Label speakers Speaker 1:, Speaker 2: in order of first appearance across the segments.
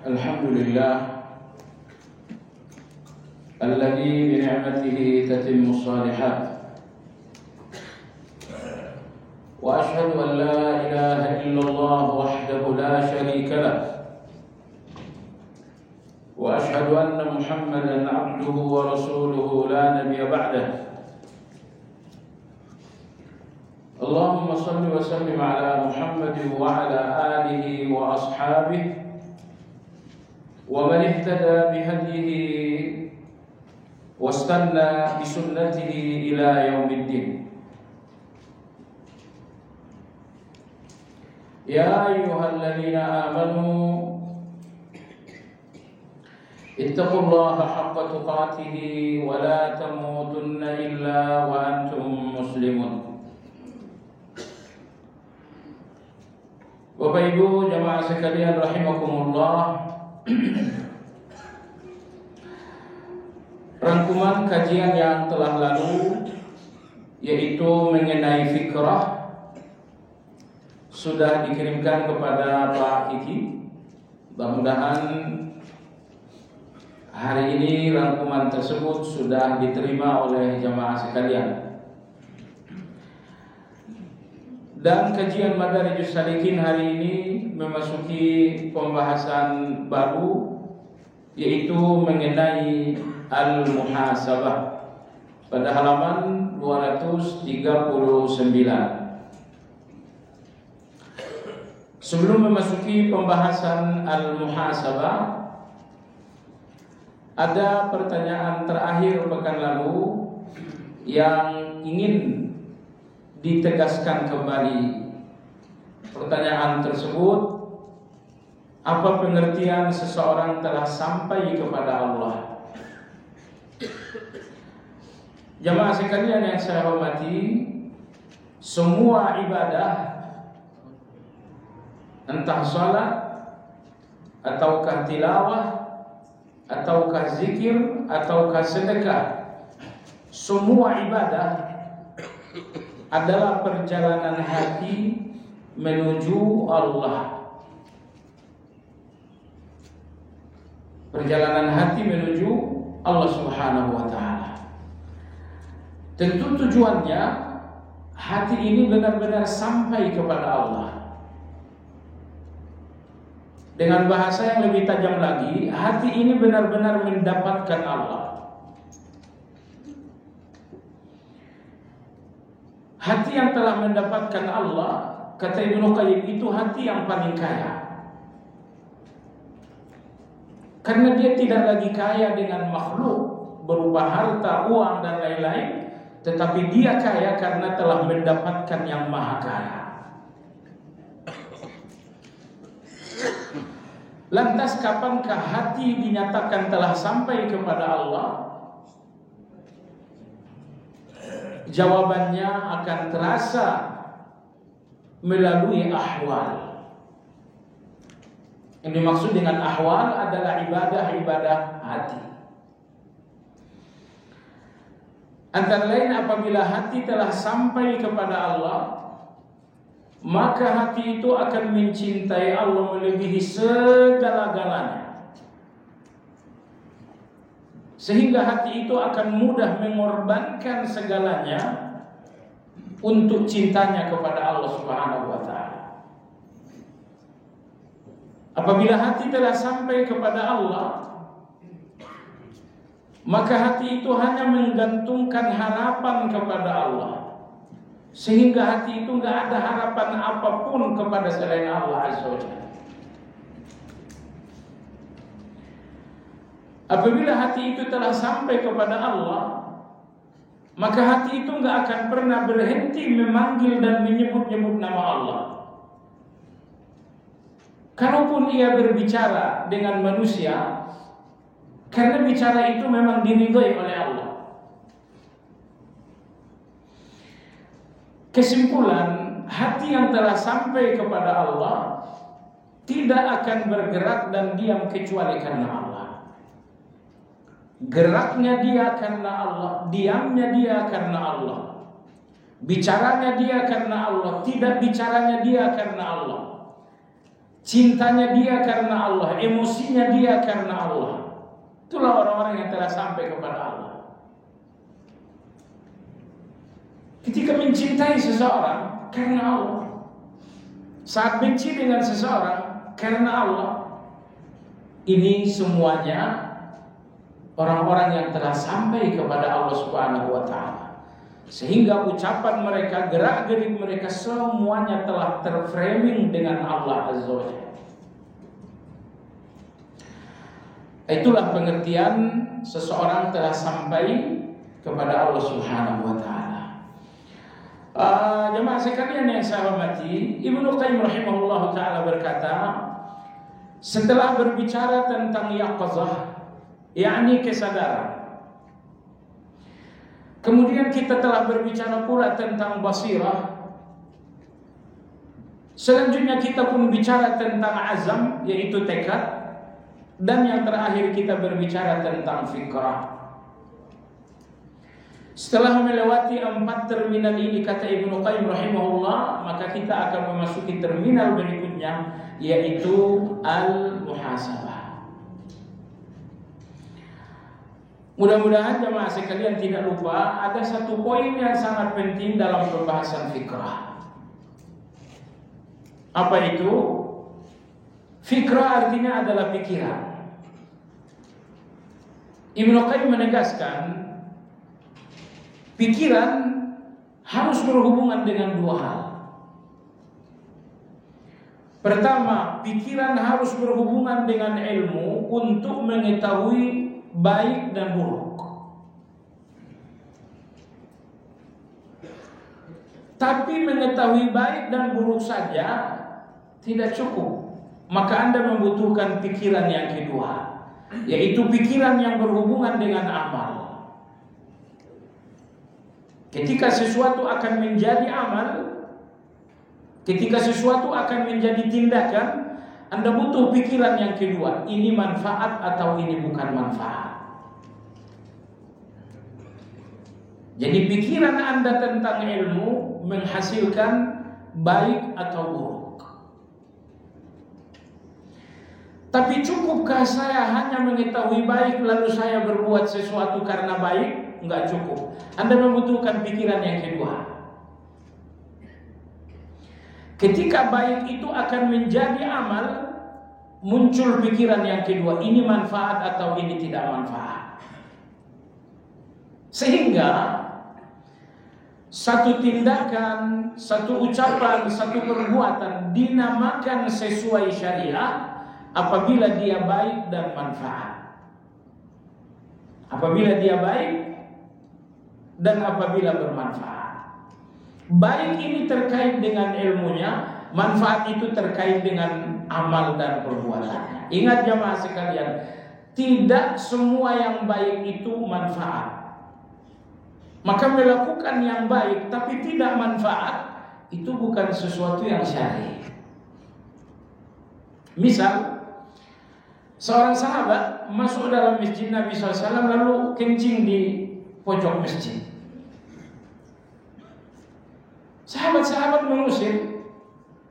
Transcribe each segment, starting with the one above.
Speaker 1: الحمد لله الذي بنعمته تتم الصالحات وأشهد أن لا إله إلا الله وحده لا شريك له وأشهد أن محمدا عبده ورسوله لا نبي بعده اللهم صل وسلم على محمد وعلى آله وأصحابه ومن اهتدى بهديه واستنى بسنته إلى يوم الدين. يا أيها الذين آمنوا اتقوا الله حق تقاته ولا تموتن إلا وأنتم مسلمون. Bapak Ibu jamaah sekalian rahimakumullah, rangkuman kajian yang telah lalu yaitu mengenai fikrah sudah dikirimkan kepada Pak Kiki. Mudah-mudahan hari ini rangkuman tersebut sudah diterima oleh jamaah sekalian. Dan kajian Madarijus Salikin hari ini memasuki pembahasan baru yaitu mengenai al-muhasabah pada halaman 239. Sebelum memasuki pembahasan al-muhasabah, ada pertanyaan terakhir pekan lalu yang ingin ditegaskan kembali. Pertanyaan tersebut, apa pengertian seseorang telah sampai kepada Allah? Jamaah sekalian yang saya hormati, semua ibadah, entah salat ataukah tilawah ataukah zikir ataukah sedekah, semua ibadah adalah perjalanan hati menuju Allah. Perjalanan hati menuju Allah Subhanahu wa taala. Tentu tujuannya hati ini benar-benar sampai kepada Allah. Dengan bahasa yang lebih tajam lagi, hati ini benar-benar mendapatkan Allah. Hati yang telah mendapatkan Allah, kata Ibnu Qayyim, itu hati yang paling kaya. Karena dia tidak lagi kaya dengan makhluk berupa harta, uang dan lain-lain, tetapi dia kaya karena telah mendapatkan yang maha kaya. Lantas kapankah hati dinyatakan telah sampai kepada Allah? Jawabannya akan terasa melalui ahwal. Yang dimaksud dengan ahwal adalah ibadah-ibadah hati. Antara lain apabila hati telah sampai kepada Allah, maka hati itu akan mencintai Allah melebihi segala-galanya. Sehingga hati itu akan mudah mengorbankan segalanya untuk cintanya kepada Allah Subhanahu wa taala. Apabila hati telah sampai kepada Allah, maka hati itu hanya menggantungkan harapan kepada Allah. Sehingga hati itu enggak ada harapan apapun kepada selain Allah Azza wa Jalla. Apabila hati itu telah sampai kepada Allah, maka hati itu enggak akan pernah berhenti memanggil dan menyebut-nyebut nama Allah. Kalaupun ia berbicara dengan manusia, karena bicara itu memang diridhai oleh Allah. Kesimpulan, hati yang telah sampai kepada Allah tidak akan bergerak dan diam kecuali karena Allah. Geraknya dia karena Allah, diamnya dia karena Allah, bicaranya dia karena Allah, tidak bicaranya dia karena Allah, cintanya dia karena Allah, emosinya dia karena Allah. Itulah orang-orang yang telah sampai kepada Allah. Ketika mencintai seseorang karena Allah, saat benci dengan seseorang karena Allah, ini semuanya orang-orang yang telah sampai kepada Allah Subhanahu wa Ta'ala. Sehingga ucapan mereka, gerak-gerik mereka semuanya telah terframing dengan Allah Azza wa Jalla. Itulah pengertian seseorang telah sampai kepada Allah Subhanahu wa Ta'ala. Jemaah sekalian yang saya hormati, Ibnu Qayyim rahimahullah ta'ala berkata, setelah berbicara tentang yaqazah, yakni kesadaran, kemudian kita telah berbicara pula tentang basirah, selanjutnya kita pun bicara tentang azam, yaitu tekad, dan yang terakhir kita berbicara tentang fikrah. Setelah melewati 4 terminal ini, kata Ibnu Qayyim rahimahullah, maka kita akan memasuki terminal berikutnya, yaitu al-muhasabah. Mudah-mudahan jemaah sekalian tidak lupa, ada satu poin yang sangat penting dalam pembahasan fikrah. Apa itu? Fikrah artinya adalah pikiran. Ibnu Qayyim menegaskan, pikiran harus berhubungan dengan 2 hal. Pertama, pikiran harus berhubungan dengan ilmu untuk mengetahui baik dan buruk. Tapi mengetahui baik dan buruk saja tidak cukup. Maka Anda membutuhkan pikiran yang kedua, yaitu pikiran yang berhubungan dengan amal. Ketika sesuatu akan menjadi amal, ketika sesuatu akan menjadi tindakan, Anda butuh pikiran yang kedua. Ini manfaat atau ini bukan manfaat. Jadi pikiran Anda tentang ilmu menghasilkan baik atau buruk. Tapi cukupkah saya hanya mengetahui baik lalu saya berbuat sesuatu karena baik? Enggak cukup. Anda membutuhkan pikiran yang kedua. Ketika baik itu akan menjadi amal, muncul pikiran yang kedua, ini manfaat atau ini tidak manfaat. Sehingga satu tindakan, satu ucapan, satu perbuatan dinamakan sesuai syariah apabila dia baik dan manfaat. Apabila dia baik dan apabila bermanfaat. Baik ini terkait dengan ilmunya, manfaat itu terkait dengan amal dan perbuatannya. Ingat jemaah sekalian, tidak semua yang baik itu manfaat. Maka melakukan yang baik tapi tidak manfaat, itu bukan sesuatu yang syar'i. Misal, seorang sahabat masuk dalam masjid Nabi SAW lalu kencing di pojok masjid. Sahabat-sahabat mengusir,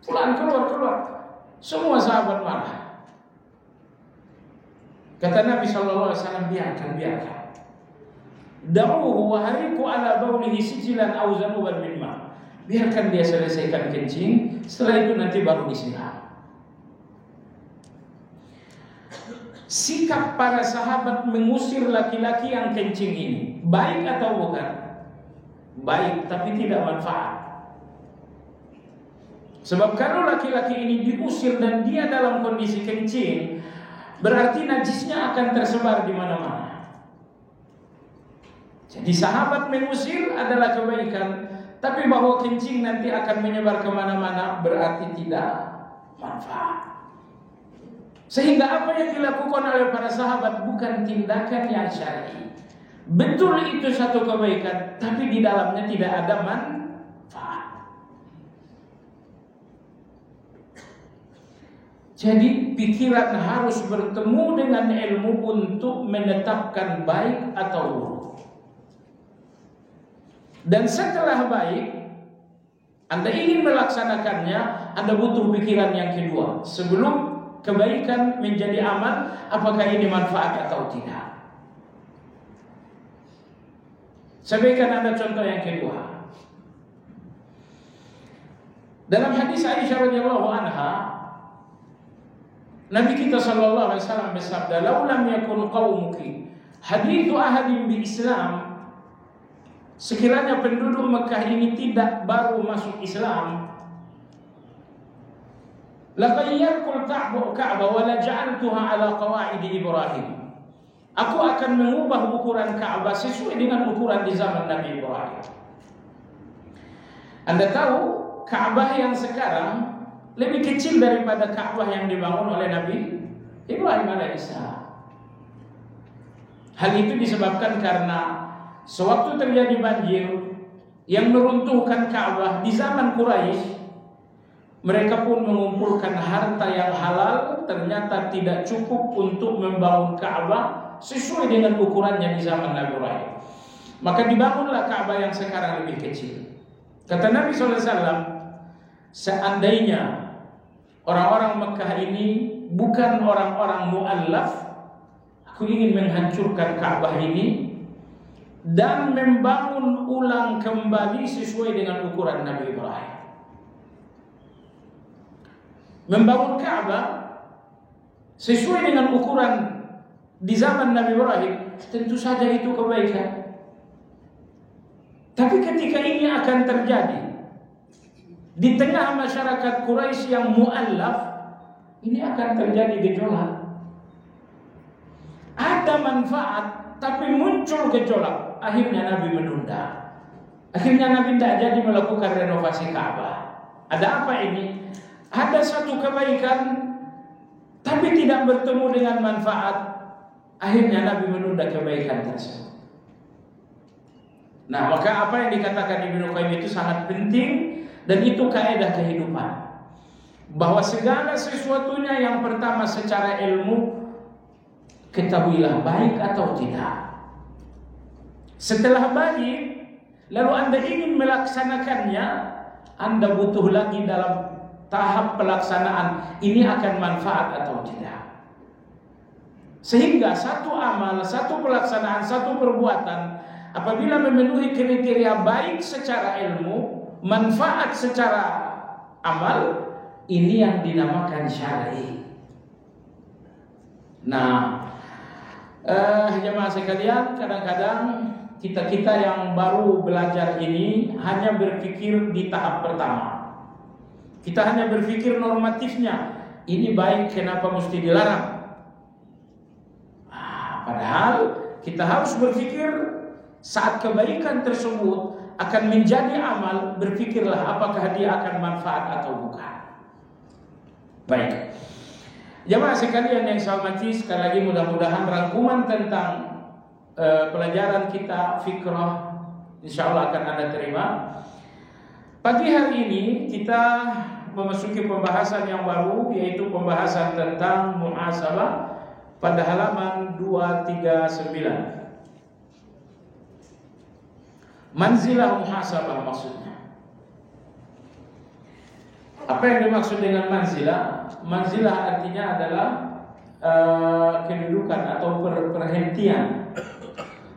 Speaker 1: fulan keluar. Semua sahabat marah. Kata Nabi SAW, biarkan. Da'uhu wa hariku ala baulihi sijilan aw zanuban min ma. Biarkan dia selesaikan kencing, setelah itu nanti baru disiram. Sikap para sahabat mengusir laki-laki yang kencing ini baik atau bukan? Baik, tapi tidak manfaat. Sebab kalau laki-laki ini diusir dan dia dalam kondisi kencing, berarti najisnya akan tersebar di mana-mana. Jadi sahabat mengusir adalah kebaikan, tapi bahwa kencing nanti akan menyebar kemana-mana berarti tidak manfaat. Sehingga apa yang dilakukan oleh para sahabat bukan tindakan yang syar'i. Betul itu satu kebaikan, tapi di dalamnya tidak ada manfaat. Jadi pikiran harus bertemu dengan ilmu untuk menetapkan baik atau buruk. Dan setelah baik, Anda ingin melaksanakannya, Anda butuh pikiran yang kedua. Sebelum kebaikan menjadi amal, apakah ini manfaat atau tidak? Saya berikan Anda contoh yang kedua. Dalam hadis Aisyah radhiyallahu anha, Nabi kita sallallahu alaihi wasallam bersabda, "Lau lam yakun qaumuki hadithu ahadin bi Islam." Sekiranya penduduk Mekah ini tidak baru masuk Islam, laqayyartul Ka'bah wa la ja'altuha ala qawaid Ibrahim. Aku akan mengubah ukuran Ka'bah sesuai dengan ukuran di zaman Nabi Ibrahim. Anda tahu Ka'bah yang sekarang lebih kecil daripada Ka'bah yang dibangun oleh Nabi Ibrahim alaihissalam. Hal itu disebabkan karena sewaktu terjadi banjir yang meruntuhkan Ka'bah di zaman Quraisy, mereka pun mengumpulkan harta yang halal, ternyata tidak cukup untuk membangun Ka'bah sesuai dengan ukurannya di zaman Nabi Ibrahim. Maka dibangunlah Ka'bah yang sekarang lebih kecil. Kata Nabi SAW, seandainya orang-orang Mekah ini bukan orang-orang mu'allaf, aku ingin menghancurkan Ka'bah ini dan membangun ulang kembali sesuai dengan ukuran Nabi Ibrahim. Membangun Ka'bah sesuai dengan ukuran di zaman Nabi Ibrahim, tentu saja itu kebaikan. Tapi ketika ini akan terjadi di tengah masyarakat Quraisy yang mu'allaf, ini akan terjadi gejolak. Ada manfaat, tapi muncul gejolak. Akhirnya Nabi menunda. Akhirnya Nabi tidak jadi melakukan renovasi Ka'bah. Ada apa ini? Ada satu kebaikan, tapi tidak bertemu dengan manfaat. Akhirnya Nabi menunda kebaikan tersebut. Nah, maka apa yang dikatakan Ibnu Qayyim itu sangat penting, dan itu kaidah kehidupan. Bahwa segala sesuatunya yang pertama secara ilmu, ketahuilah baik atau tidak. Setelah baik, lalu Anda ingin melaksanakannya, Anda butuh lagi dalam tahap pelaksanaan, ini akan manfaat atau tidak. Sehingga satu amal, satu pelaksanaan, satu perbuatan, apabila memenuhi kriteria baik secara ilmu, manfaat secara amal, ini yang dinamakan syar'i. Nah, jemaah sekalian, kadang-kadang kita yang baru belajar ini hanya berpikir di tahap pertama. Kita hanya berpikir normatifnya, ini baik, kenapa mesti dilarang? Padahal kita harus berpikir saat kebaikan tersebut akan menjadi amal, berpikirlah apakah dia akan manfaat atau bukan. Baik, jemaah sekalian yang saya hormati, sekali lagi mudah-mudahan rangkuman tentang pelajaran kita fikrah insyaallah akan Anda terima. Pagi hari ini kita memasuki pembahasan yang baru, yaitu pembahasan tentang muhasabah pada halaman 239. Manzilah muhasabah maksudnya. Apa yang dimaksud dengan manzilah? Manzilah artinya adalah kedudukan atau perhentian.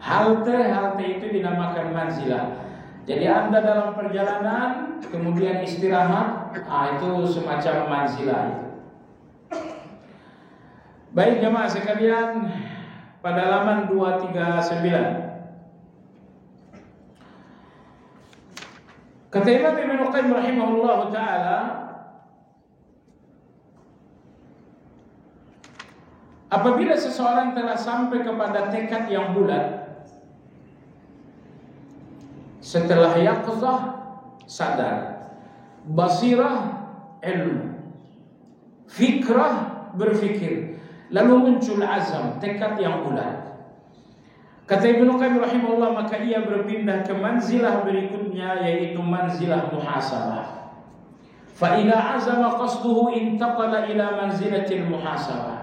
Speaker 1: Halte itu dinamakan manzilah. Jadi Anda dalam perjalanan kemudian istirahat, itu semacam manzilah itu. Baik jemaah sekalian, pada halaman 239. Kata Imam Ibnu Qayyim rahimahullah taala, apabila seseorang telah sampai kepada tekad yang bulat, setelah yaqzah sadar, basirah ilmu, fikrah berfikir, lalu muncul azam, tekad yang bulat. Kata Ibnu Qayyim rahimahullah, maka ia berpindah ke manzilah berikutnya, yaitu manzilah muhasabah. Fa idza azama qasduhu intaqala ila manzilatil muhasabah.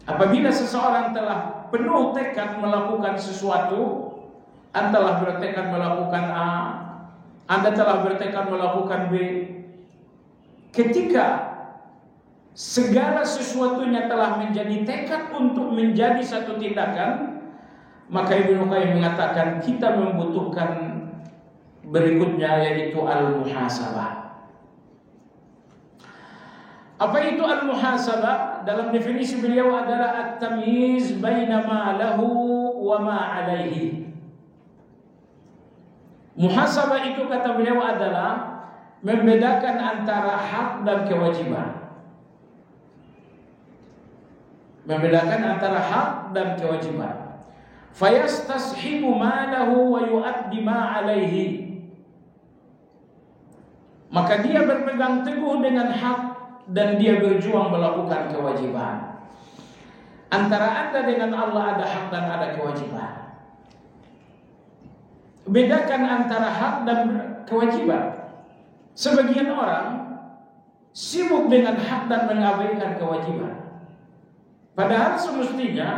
Speaker 1: Apabila seseorang telah penuh tekad melakukan sesuatu, antalah bertekad melakukan A, Anda telah bertekad melakukan B. Ketika segala sesuatunya telah menjadi tekad untuk menjadi satu tindakan, maka Ibnu Qayyim mengatakan kita membutuhkan berikutnya, yaitu al-muhasabah. Apa itu al-muhasabah? Dalam definisi beliau adalah at-tamyiz baina ma lahu wa ma alaihi. Muhasabah itu, kata beliau, adalah membedakan antara hak dan kewajiban. Membedakan antara hak dan kewajiban. Fayastashibu ma lahu wa yu'addi ma alaihi. Maka dia berpegang teguh dengan hak dan dia berjuang melakukan kewajiban. Antara Anda dengan Allah ada hak dan ada kewajiban. Bedakan antara hak dan kewajiban. Sebagian orang sibuk dengan hak dan mengabaikan kewajiban. Padahal semestinya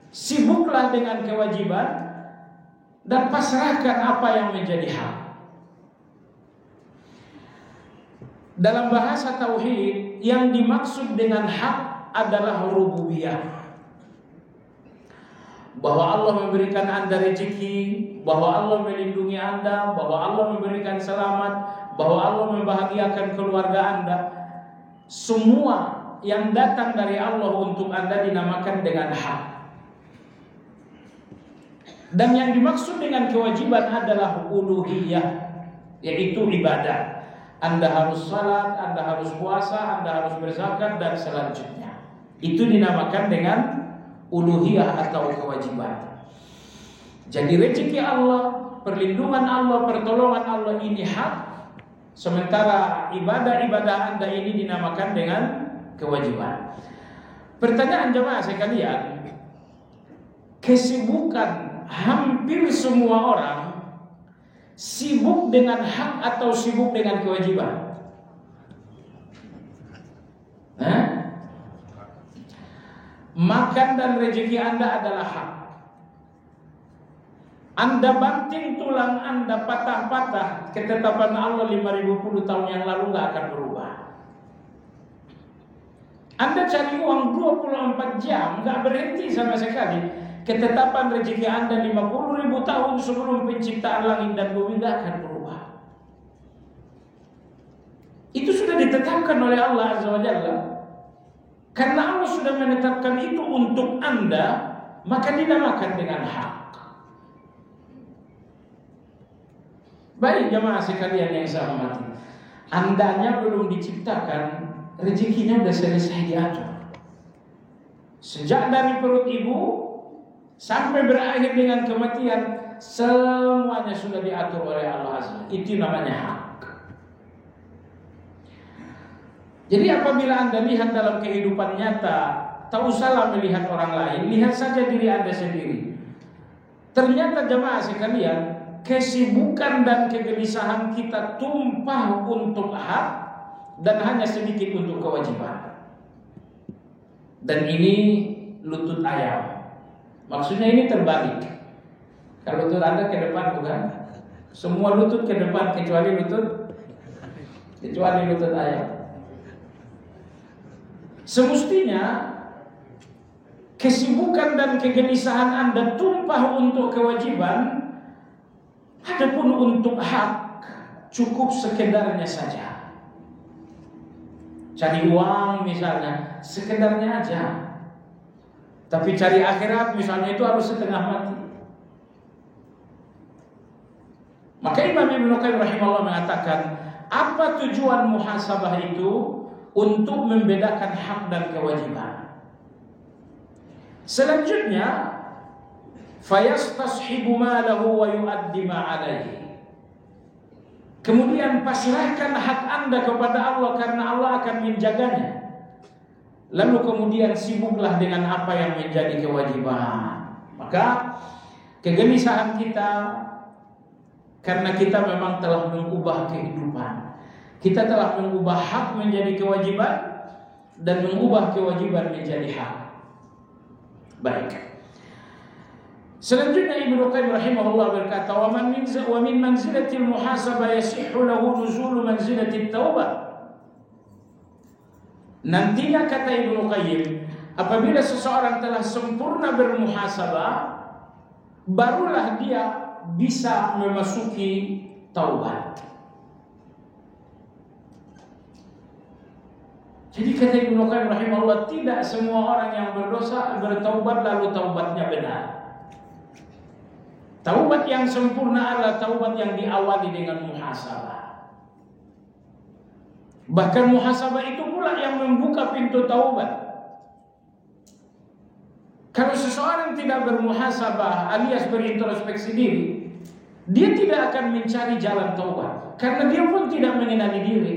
Speaker 1: sibuklah dengan kewajiban dan pasrahkan apa yang menjadi hak. Dalam bahasa tauhid, yang dimaksud dengan hak adalah rububiyah. Bahwa Allah memberikan Anda rezeki, bahwa Allah melindungi Anda, bahwa Allah memberikan selamat, bahwa Allah membahagiakan keluarga Anda. Semua yang datang dari Allah untuk Anda dinamakan dengan hak. Dan yang dimaksud dengan kewajiban adalah uluhiyah, yaitu ibadah. Anda harus salat, Anda harus puasa, Anda harus berzakat, dan selanjutnya. Itu dinamakan dengan uluhiyah atau kewajiban. Jadi rezeki Allah, perlindungan Allah, pertolongan Allah ini hak. Sementara ibadah-ibadah Anda ini dinamakan dengan kewajiban. Pertanyaan jemaah sekalian, kesibukan hampir semua orang sibuk dengan hak atau sibuk dengan kewajiban? Makan dan rezeki Anda adalah hak. Anda banting tulang Anda patah-patah, ketetapan Allah 5010 tahun yang lalu gak akan berubah. Anda cari uang 24 jam, gak berhenti sama sekali. Ketetapan rezeki Anda 50.000 tahun sebelum penciptaan langit dan bumi gak akan berubah. Itu sudah ditetapkan oleh Allah Azza wa Jalla. Karena Allah sudah menetapkan itu untuk Anda, maka dinamakan dengan hak. Baik jemaah sekalian yang saya hormati, Andanya belum diciptakan, rezekinya sudah selesai diatur. Sejak dari perut ibu sampai berakhir dengan kematian, semuanya sudah diatur oleh Allah Azza. Itu namanya hak. Jadi apabila Anda lihat dalam kehidupan nyata, tak usahlah melihat orang lain, lihat saja diri Anda sendiri. Ternyata jemaah sekalian, kesibukan dan kegelisahan kita tumpah untuk hak dan hanya sedikit untuk kewajiban. Dan ini lutut ayam. Maksudnya ini terbalik. Kalau lutut Anda ke depan bukan? Semua lutut ke depan kecuali lutut ayam. Semestinya kesibukan dan kegelisahan Anda tumpah untuk kewajiban. Adapun untuk hak cukup sekedarnya saja. Cari uang misalnya, sekedarnya aja. Tapi cari akhirat misalnya itu harus setengah mati. Maka Imam Ibnu Qayyim rahimahullah mengatakan, apa tujuan muhasabah itu? Untuk membedakan hak dan kewajiban. Selanjutnya, fayastashibu ma lahu wa yu'addi ma alaihi. Kemudian pasrahkan hak Anda kepada Allah karena Allah akan menjaganya. Lalu kemudian sibuklah dengan apa yang menjadi kewajiban. Maka kegelisahan kita karena kita memang telah mengubah kehidupan. Kita telah mengubah hak menjadi kewajiban dan mengubah kewajiban menjadi hak. Baik. Selanjutnya Ibnu Qayyim rahimahullah berkata, wa min manzilatil muhasabah yasihhu lahu nuzulu manzilatit taubah. Nantinya kata Ibnu Qayyim, apabila seseorang telah sempurna bermuhasabah, barulah dia bisa memasuki taubat. Jadi kata Ibnu Qayyim rahimahullah, tidak semua orang yang berdosa bertaubat lalu taubatnya benar. Taubat yang sempurna adalah taubat yang diawali dengan muhasabah. Bahkan muhasabah itu pula yang membuka pintu taubat. Kalau seseorang tidak bermuhasabah alias berintrospeksi diri, dia tidak akan mencari jalan taubat karena dia pun tidak mengenali diri.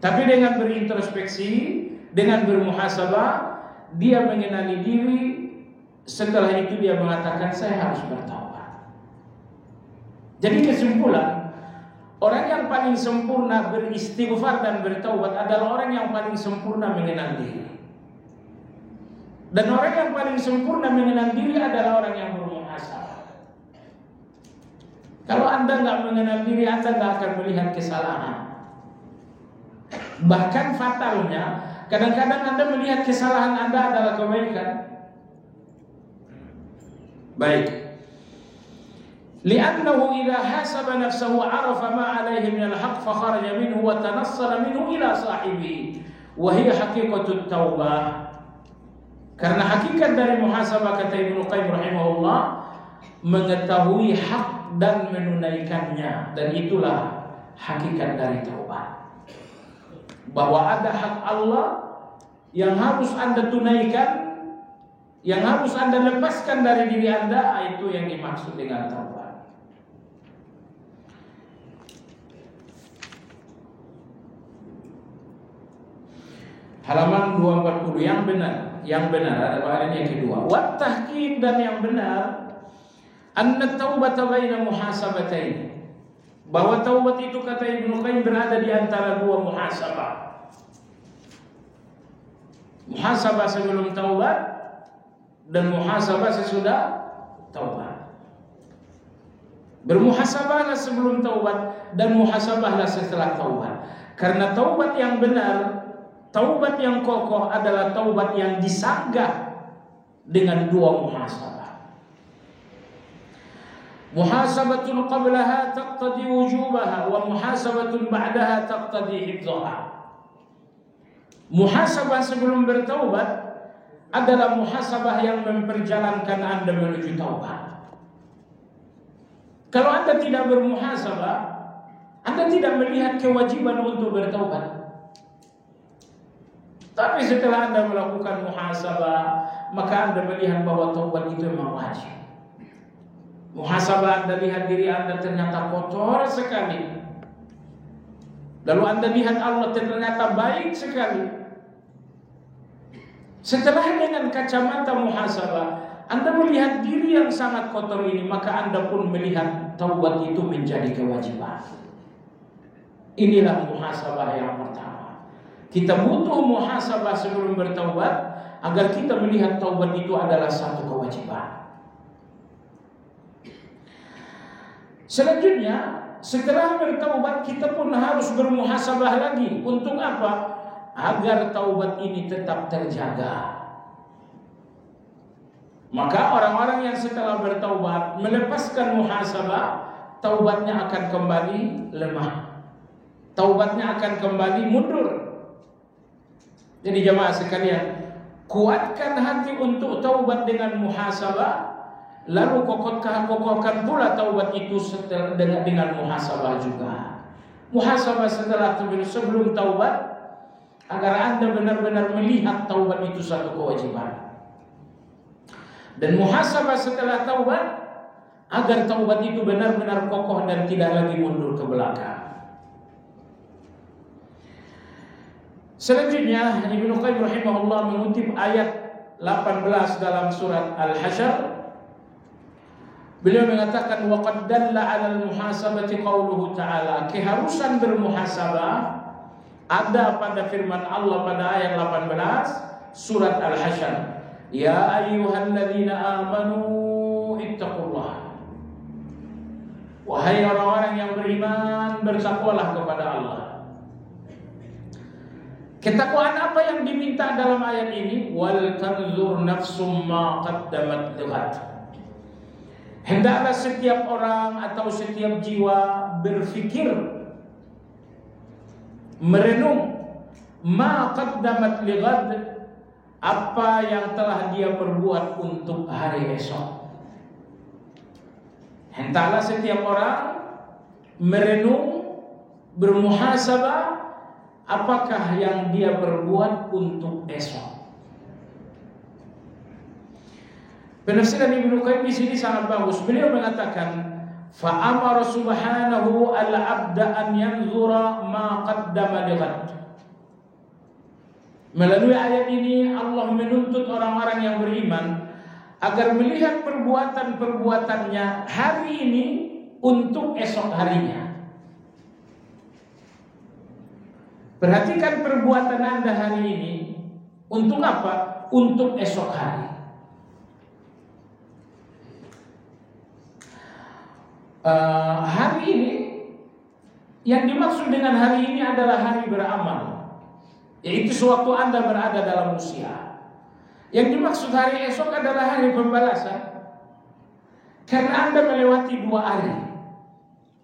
Speaker 1: Tapi dengan berintrospeksi, dengan bermuhasabah, dia mengenali diri. Setelah itu dia mengatakan, saya harus bertaubat. Jadi kesimpulan, orang yang paling sempurna beristighfar dan bertaubat adalah orang yang paling sempurna mengenal diri. Dan orang yang paling sempurna mengenal diri adalah orang yang bermuhasabah. Kalau Anda nggak mengenal diri, Anda nggak akan melihat kesalahan. Bahkan fatalnya, kadang-kadang Anda melihat kesalahan Anda adalah kebaikan. Baik. Li'annahu idza hasaba nafsahu 'arafa ma 'alaihi min al-haqq fa kharaja minhu wa tanassala minhu ila sahibihi wa hiya haqiqatut taubah. Karena hakikat dari muhasabah kata Ibnu Qayyim rahimahullah, mengetahui hak dan menunaikannya, dan itulah hakikat dari taubat. Bahwa ada hak Allah yang harus Anda tunaikan, yang harus Anda lepaskan dari diri Anda, itu yang dimaksud dengan taubat. Halaman 240 yang benar ada bagian yang kedua. Wat tahqiq, dan yang benar, anna taubata baina muhasabatain. Bahwa taubat itu kata Ibnu Qayyim berada di antara dua muhasabah. Muhasabah sebelum taubat dan muhasabah sesudah taubat. Bermuhasabahlah sebelum taubat dan muhasabahlah setelah taubat. Karena taubat yang benar, taubat yang kokoh adalah taubat yang disanggah dengan dua muhasabah. Muhasabatun qablaha taqtadi wujubaha wa muhasabatun ba'daha taqtadi hifdhaha. Muhasabah sebelum bertaubat adalah muhasabah yang memperjalankan Anda menuju taubat. Kalau Anda tidak bermuhasabah, Anda tidak melihat kewajiban untuk bertaubat. Tapi setelah Anda melakukan muhasabah, maka Anda melihat bahwa taubat itu memang wajib. Muhasabah, Anda lihat diri Anda ternyata kotor sekali. Lalu Anda lihat Allah ternyata baik sekali. Setelah dengan kacamata muhasabah, Anda melihat diri yang sangat kotor ini, maka Anda pun melihat taubat itu menjadi kewajiban. Inilah muhasabah yang pertama. Kita butuh muhasabah sebelum bertaubat agar kita melihat taubat itu adalah satu kewajiban. Selanjutnya, setelah bertaubat kita pun harus bermuhasabah lagi. Untuk apa? Agar taubat ini tetap terjaga. Maka orang-orang yang setelah bertaubat melepaskan muhasabah, taubatnya akan kembali lemah. Taubatnya akan kembali mundur. Jadi jemaah sekalian, kuatkan hati untuk taubat dengan muhasabah. Lalu kokohkan pula taubat itu dengan muhasabah juga. Muhasabah setelah sebelum taubat, agar Anda benar-benar melihat taubat itu satu kewajiban. Dan muhasabah setelah taubat, agar taubat itu benar-benar kokoh dan tidak lagi mundur ke belakang. Selanjutnya Ibnu Qayyim rahimahullah mengutip ayat 18 dalam surat Al-Hasyr. Beliau mengatakan wa qad dalla 'alal muhasabati qauluhu ta'ala. Keharusan bermuhasabah ada pada firman Allah pada ayat 18 surat Al-Hasyr. Ya ayyuhalladzina amanu ittaqullah. Wahai orang-orang yang beriman, bertakwalah kepada Allah. Ketakwaan apa yang diminta dalam ayat ini? Wal tanzur nafsum ma qaddamat lighad. Hendaklah setiap orang atau setiap jiwa berfikir, merenung ma qaddamat lighad, apa yang telah dia perbuat untuk hari esok. Hendaklah setiap orang merenung, bermuhasabah, apakah yang dia perbuat untuk esok. Penafsiran Ibnu Qayyim di sini sangat bagus. Beliau mengatakan, fa amara subhanahu al-'abda an yanzura ma qaddama lighad. Melalui ayat ini Allah menuntut orang-orang yang beriman agar melihat perbuatan-perbuatannya hari ini untuk esok harinya. Perhatikan perbuatan Anda hari ini untuk apa? Untuk esok hari. Hari ini, yang dimaksud dengan hari ini adalah hari beramal, yaitu sewaktu Anda berada dalam usia. Yang dimaksud hari esok adalah hari pembalasan, karena Anda melewati 2 hari.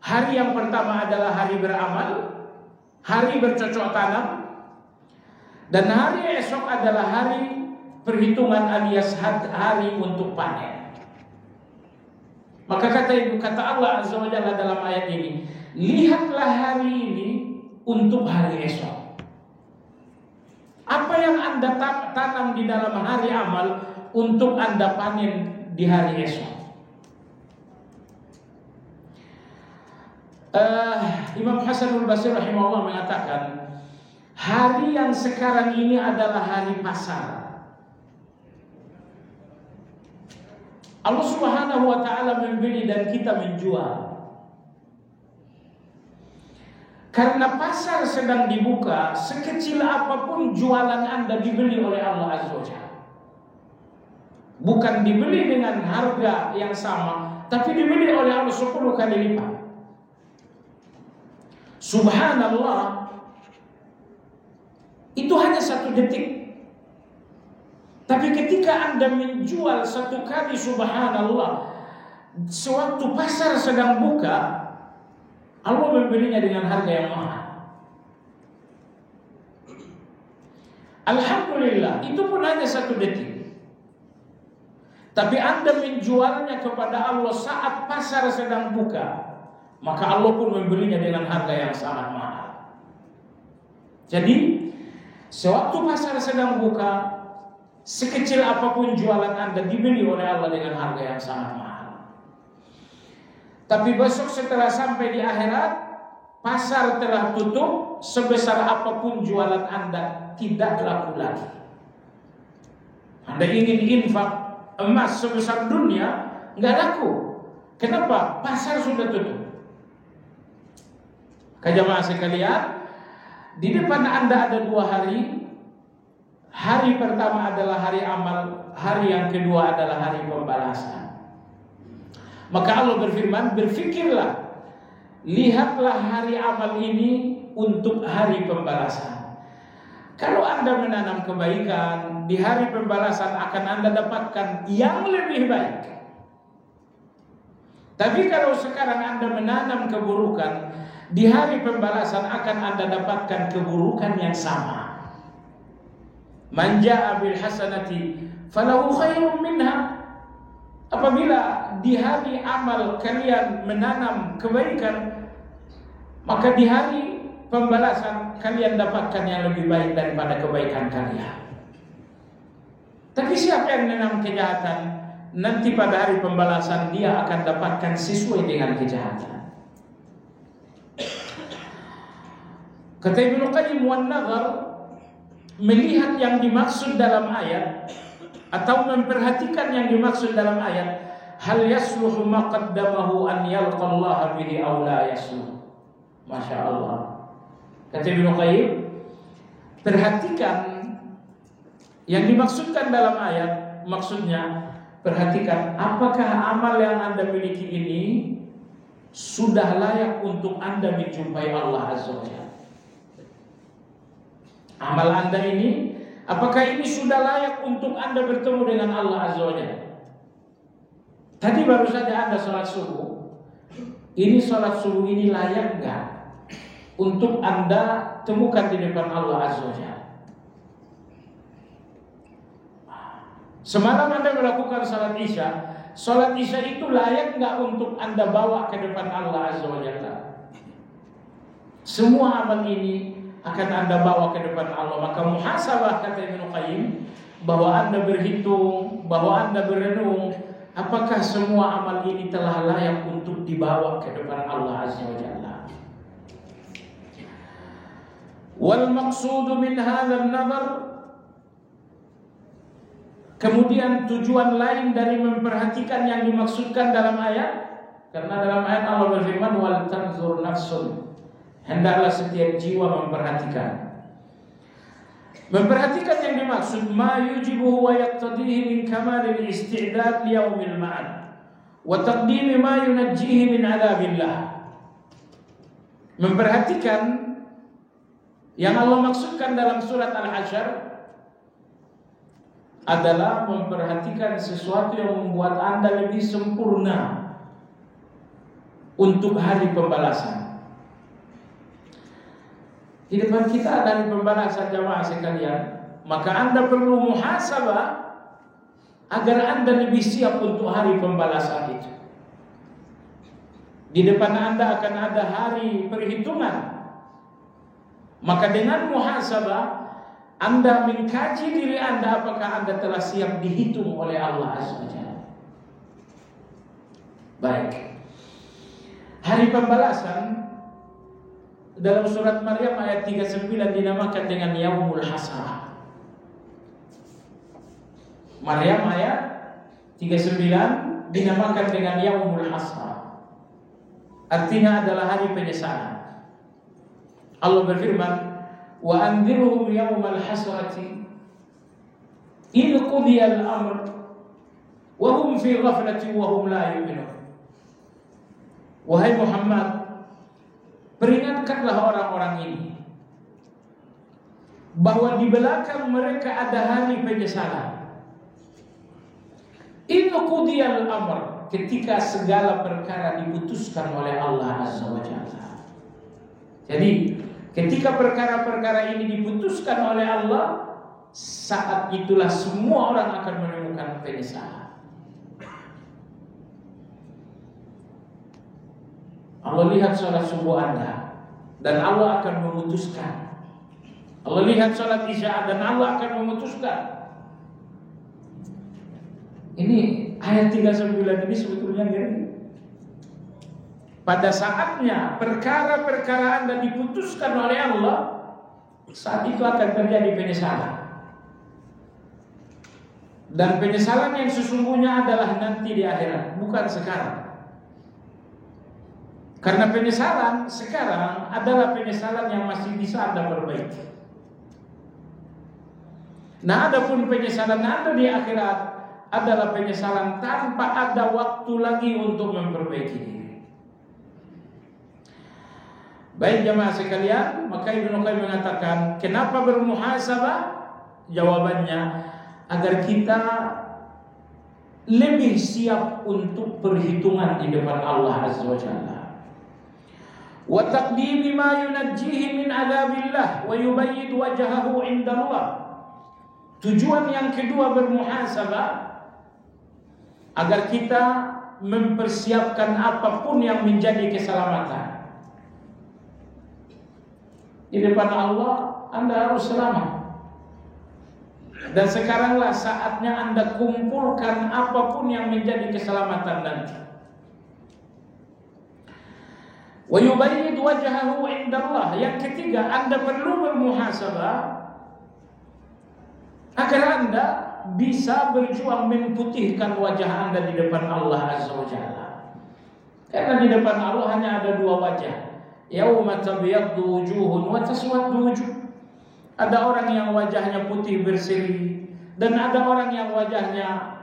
Speaker 1: Hari yang pertama adalah hari beramal, hari bercocok tanam, dan hari esok adalah hari perhitungan alias hari untuk panen. Maka kata Allah Azza wa Jalla dalam ayat ini, lihatlah hari ini untuk hari esok. Apa yang Anda tanam di dalam hari amal untuk Anda panen di hari esok. Imam Hasanul Basri rahimahullah mengatakan, hari yang sekarang ini adalah hari pasar. Allah Subhanahu wa ta'ala membeli dan kita menjual. Karena pasar sedang dibuka, sekecil apapun jualan Anda dibeli oleh Allah Azza wa Jalla. Bukan dibeli dengan harga yang sama, tapi dibeli oleh Allah 10 kali lipat. Subhanallah, itu hanya 1 detik. Tapi ketika Anda menjual 1 kali subhanallah, sewaktu pasar sedang buka, Allah membelinya dengan harga yang mahal. Alhamdulillah, itu pun hanya 1 detik. Tapi Anda menjualnya kepada Allah saat pasar sedang buka, maka Allah pun membelinya dengan harga yang sangat mahal. Jadi, sewaktu pasar sedang buka, sekecil apapun jualan Anda dibeli oleh Allah dengan harga yang sangat mahal. Tapi besok setelah sampai di akhirat, pasar telah tutup, sebesar apapun jualan Anda tidak laku lagi. Anda ingin infak emas sebesar dunia, nggak laku. Kenapa? Pasar sudah tutup. Jamaah sekalian, di depan Anda ada 2 hari. Hari pertama adalah hari amal, hari yang kedua adalah hari pembalasan. Maka Allah berfirman, berfikirlah, lihatlah hari amal ini untuk hari pembalasan. Kalau Anda menanam kebaikan, di hari pembalasan akan Anda dapatkan yang lebih baik. Tapi kalau sekarang Anda menanam keburukan, di hari pembalasan akan Anda dapatkan keburukan yang sama. Man jaa bil hasanati falahu khairum minha. Apabila di hari amal kalian menanam kebaikan, maka di hari pembalasan kalian dapatkan yang lebih baik daripada kebaikan kalian. Tapi siapa yang menanam kejahatan, nanti pada hari pembalasan dia akan dapatkan sesuai dengan kejahatan. Kata Ibnu Qayyim wan nazar, melihat yang dimaksud dalam ayat atau memperhatikan yang dimaksud dalam ayat, hal yasluhu ma qaddamahu an yalqallaha bihi aw la yasluh. Masya Allah. Kata Ibnu Qayyim, perhatikan yang dimaksudkan dalam ayat, maksudnya perhatikan, apakah amal yang Anda miliki ini sudah layak untuk Anda menjumpai Allah Azza wa Jalla? Amal Anda ini, apakah ini sudah layak untuk Anda bertemu dengan Allah Azza wa Jalla? Tadi baru saja Anda sholat subuh. Ini sholat subuh ini layak enggak untuk Anda temukan di depan Allah Azza wa Jalla? Semalam Anda melakukan salat Isya. Salat Isya itu layak enggak untuk Anda bawa ke depan Allah Azza wa Jalla? Semua amal ini akan Anda bawa ke depan Allah. Maka muhasabah, kata Ibnu Qayyim, bahwa Anda berhitung, bahwa Anda berenung, apakah semua amal ini telah layak untuk dibawa ke depan Allah Azza wa Jalla? Wal maqsudu min hadzal nazar, kemudian tujuan lain dari memperhatikan yang dimaksudkan dalam ayat, karena dalam ayat Allah berfirman wal tanzur nafsun, hendaklah setiap jiwa memperhatikan. Memperhatikan yang dimaksud ma yujibuhu wa yaqtadihi min kamalil isti'dad li yaumil ma'ad wa taqdim ma yunajjihi min adzabillah. Memperhatikan yang Allah maksudkan dalam surat Al-Hasyr adalah memperhatikan sesuatu yang membuat Anda lebih sempurna untuk hari pembalasan. Di depan kita ada hari pembalasan, jamaah sekalian. Maka Anda perlu muhasabah agar Anda lebih siap untuk hari pembalasan itu. Di depan Anda akan ada hari perhitungan. Maka dengan muhasabah Anda mengkaji diri Anda, apakah Anda telah siap dihitung oleh Allah Azza wa Jalla. Baik. Hari pembalasan dalam surat Maryam ayat 39 dinamakan dengan Yaumul Hasrah. Maryam ayat 39 dinamakan dengan Yaumul Hasrah. Artinya adalah hari penyesalan. Allah berfirman, wa anzirhum yawmal hasrati idh qudiya al-amr wa hum fi ghaflatin wa hum la yu'minun. Wahai Muhammad, peringatkanlah orang-orang ini bahwa di belakang mereka ada hari penyesalan. Idh qudiya al-amr, ketika segala perkara diputuskan oleh Allah Azza wa Jalla. Jadi ketika perkara-perkara ini diputuskan oleh Allah, saat itulah semua orang akan menemukan penyesalan. Allah lihat sholat subuh Anda dan Allah akan memutuskan. Allah lihat sholat Isya dan Allah akan memutuskan. Ini ayat 39 ini sebetulnya ngeri. Pada saatnya perkara-perkara Anda diputuskan oleh Allah, saat itu akan terjadi penyesalan. Dan penyesalan yang sesungguhnya adalah nanti di akhirat, bukan sekarang. Karena penyesalan sekarang adalah penyesalan yang masih bisa Anda perbaiki. Nah, adapun penyesalan Anda di akhirat adalah penyesalan tanpa ada waktu lagi untuk memperbaiki diri. Baik jamaah sekalian, maka Ibnu Qayyim mengatakan, kenapa bermuhasabah? Jawabannya, agar kita lebih siap untuk perhitungan di depan Allah Azza wa Jalla. Wa taqdimi ma yunajjihi min adzabillah wa yubayyid wajhahu 'inda Allah. Tujuan yang kedua bermuhasabah agar kita mempersiapkan apapun yang menjadi keselamatan. Di depan Allah Anda harus selamat. Dan sekaranglah saatnya Anda kumpulkan apapun yang menjadi keselamatan nanti. Wa yubayyid wajhahu 'inda Allah. Yang ketiga, Anda perlu bermuhasabah agar Anda bisa berjuang memutihkan wajah Anda di depan Allah Azza wa Jalla. Karena di depan Allah hanya ada dua wajah. Yauma tabyaddu wujuhun wa taswaddu wujuh. Ada orang yang wajahnya putih berseri dan ada orang yang wajahnya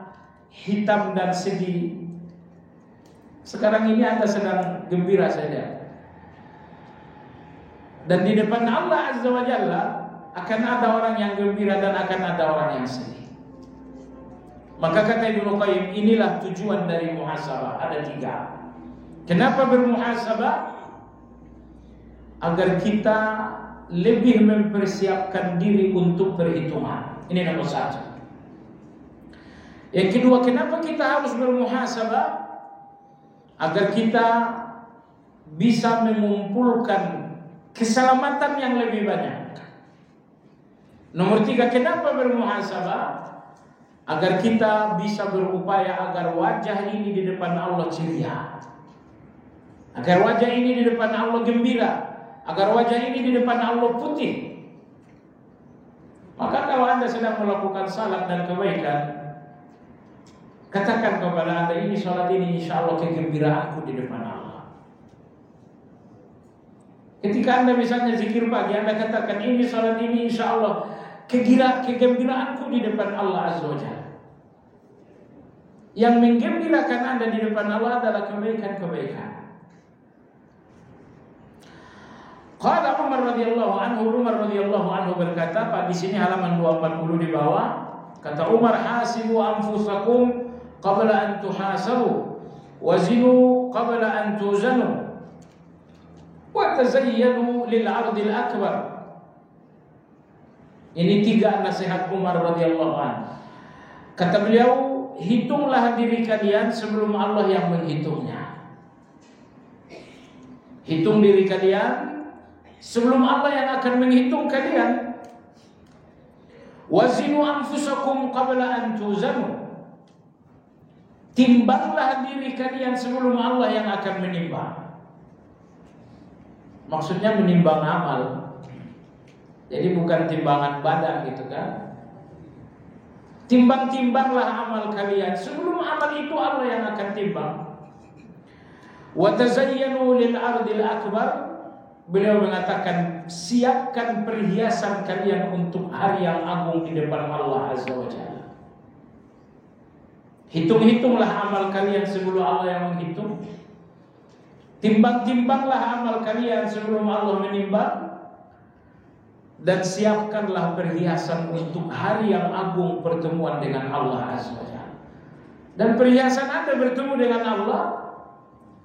Speaker 1: hitam dan sedih. Sekarang ini Anda sedang gembira saja. Dan di depan Allah Azza wa Jalla akan ada orang yang gembira dan akan ada orang yang sedih. Maka kata Ibnu Qayyim, inilah tujuan dari muhasabah. Ada 3. Kenapa bermuhasabah? Agar kita lebih mempersiapkan diri untuk perhitungan. Ini nomor 1. Yang kedua, kenapa kita harus bermuhasabah? Agar kita bisa mengumpulkan keselamatan yang lebih banyak. Nomor 3, kenapa bermuhasabah? Agar kita bisa berupaya agar wajah ini di depan Allah ceria, agar wajah ini di depan Allah gembira, agar wajah ini di depan Allah putih. Maka kalau Anda sedang melakukan salat dan kebaikan, katakan kepada Anda, ini salat ini insya Allah kegembiraanku di depan Allah. Ketika Anda misalnya zikir pagi, Anda katakan, ini salat ini insya Allah kegembiraanku di depan Allah Azza wa Jalla. Yang menggembirakan Anda di depan Allah adalah kebaikan-kebaikan. Qala Umar radhiyallahu anhu berkata, di sini halaman 240 di bawah, kata Umar, hasibu anfusakum qabla an tuhasabu wazinu qabla an tuzanu wa tazayyanu lil 'ardil akbar. Ini 3 nasihat Umar radhiyallahu anhu. Kata beliau, hitunglah diri kalian sebelum Allah yang menghitungnya. Hitung diri kalian sebelum Allah yang akan menghitung kalian. Wazinu anfusakum qabla an tuzanu. Timbanglah diri kalian sebelum Allah yang akan menimbang. Maksudnya menimbang amal. Jadi bukan timbangan badan gitu kan. Timbang-timbanglah amal kalian sebelum amal itu Allah yang akan timbang. Wa tazayyanu lil 'ardil akbar. Beliau mengatakan, siapkan perhiasan kalian untuk hari yang agung di depan Allah Azza wa Jalla. Hitung-hitunglah amal kalian sebelum Allah yang menghitung. Timbang-timbanglah amal kalian sebelum Allah menimbang. Dan siapkanlah perhiasan untuk hari yang agung pertemuan dengan Allah Azza wa Jalla. Dan perhiasan Anda bertemu dengan Allah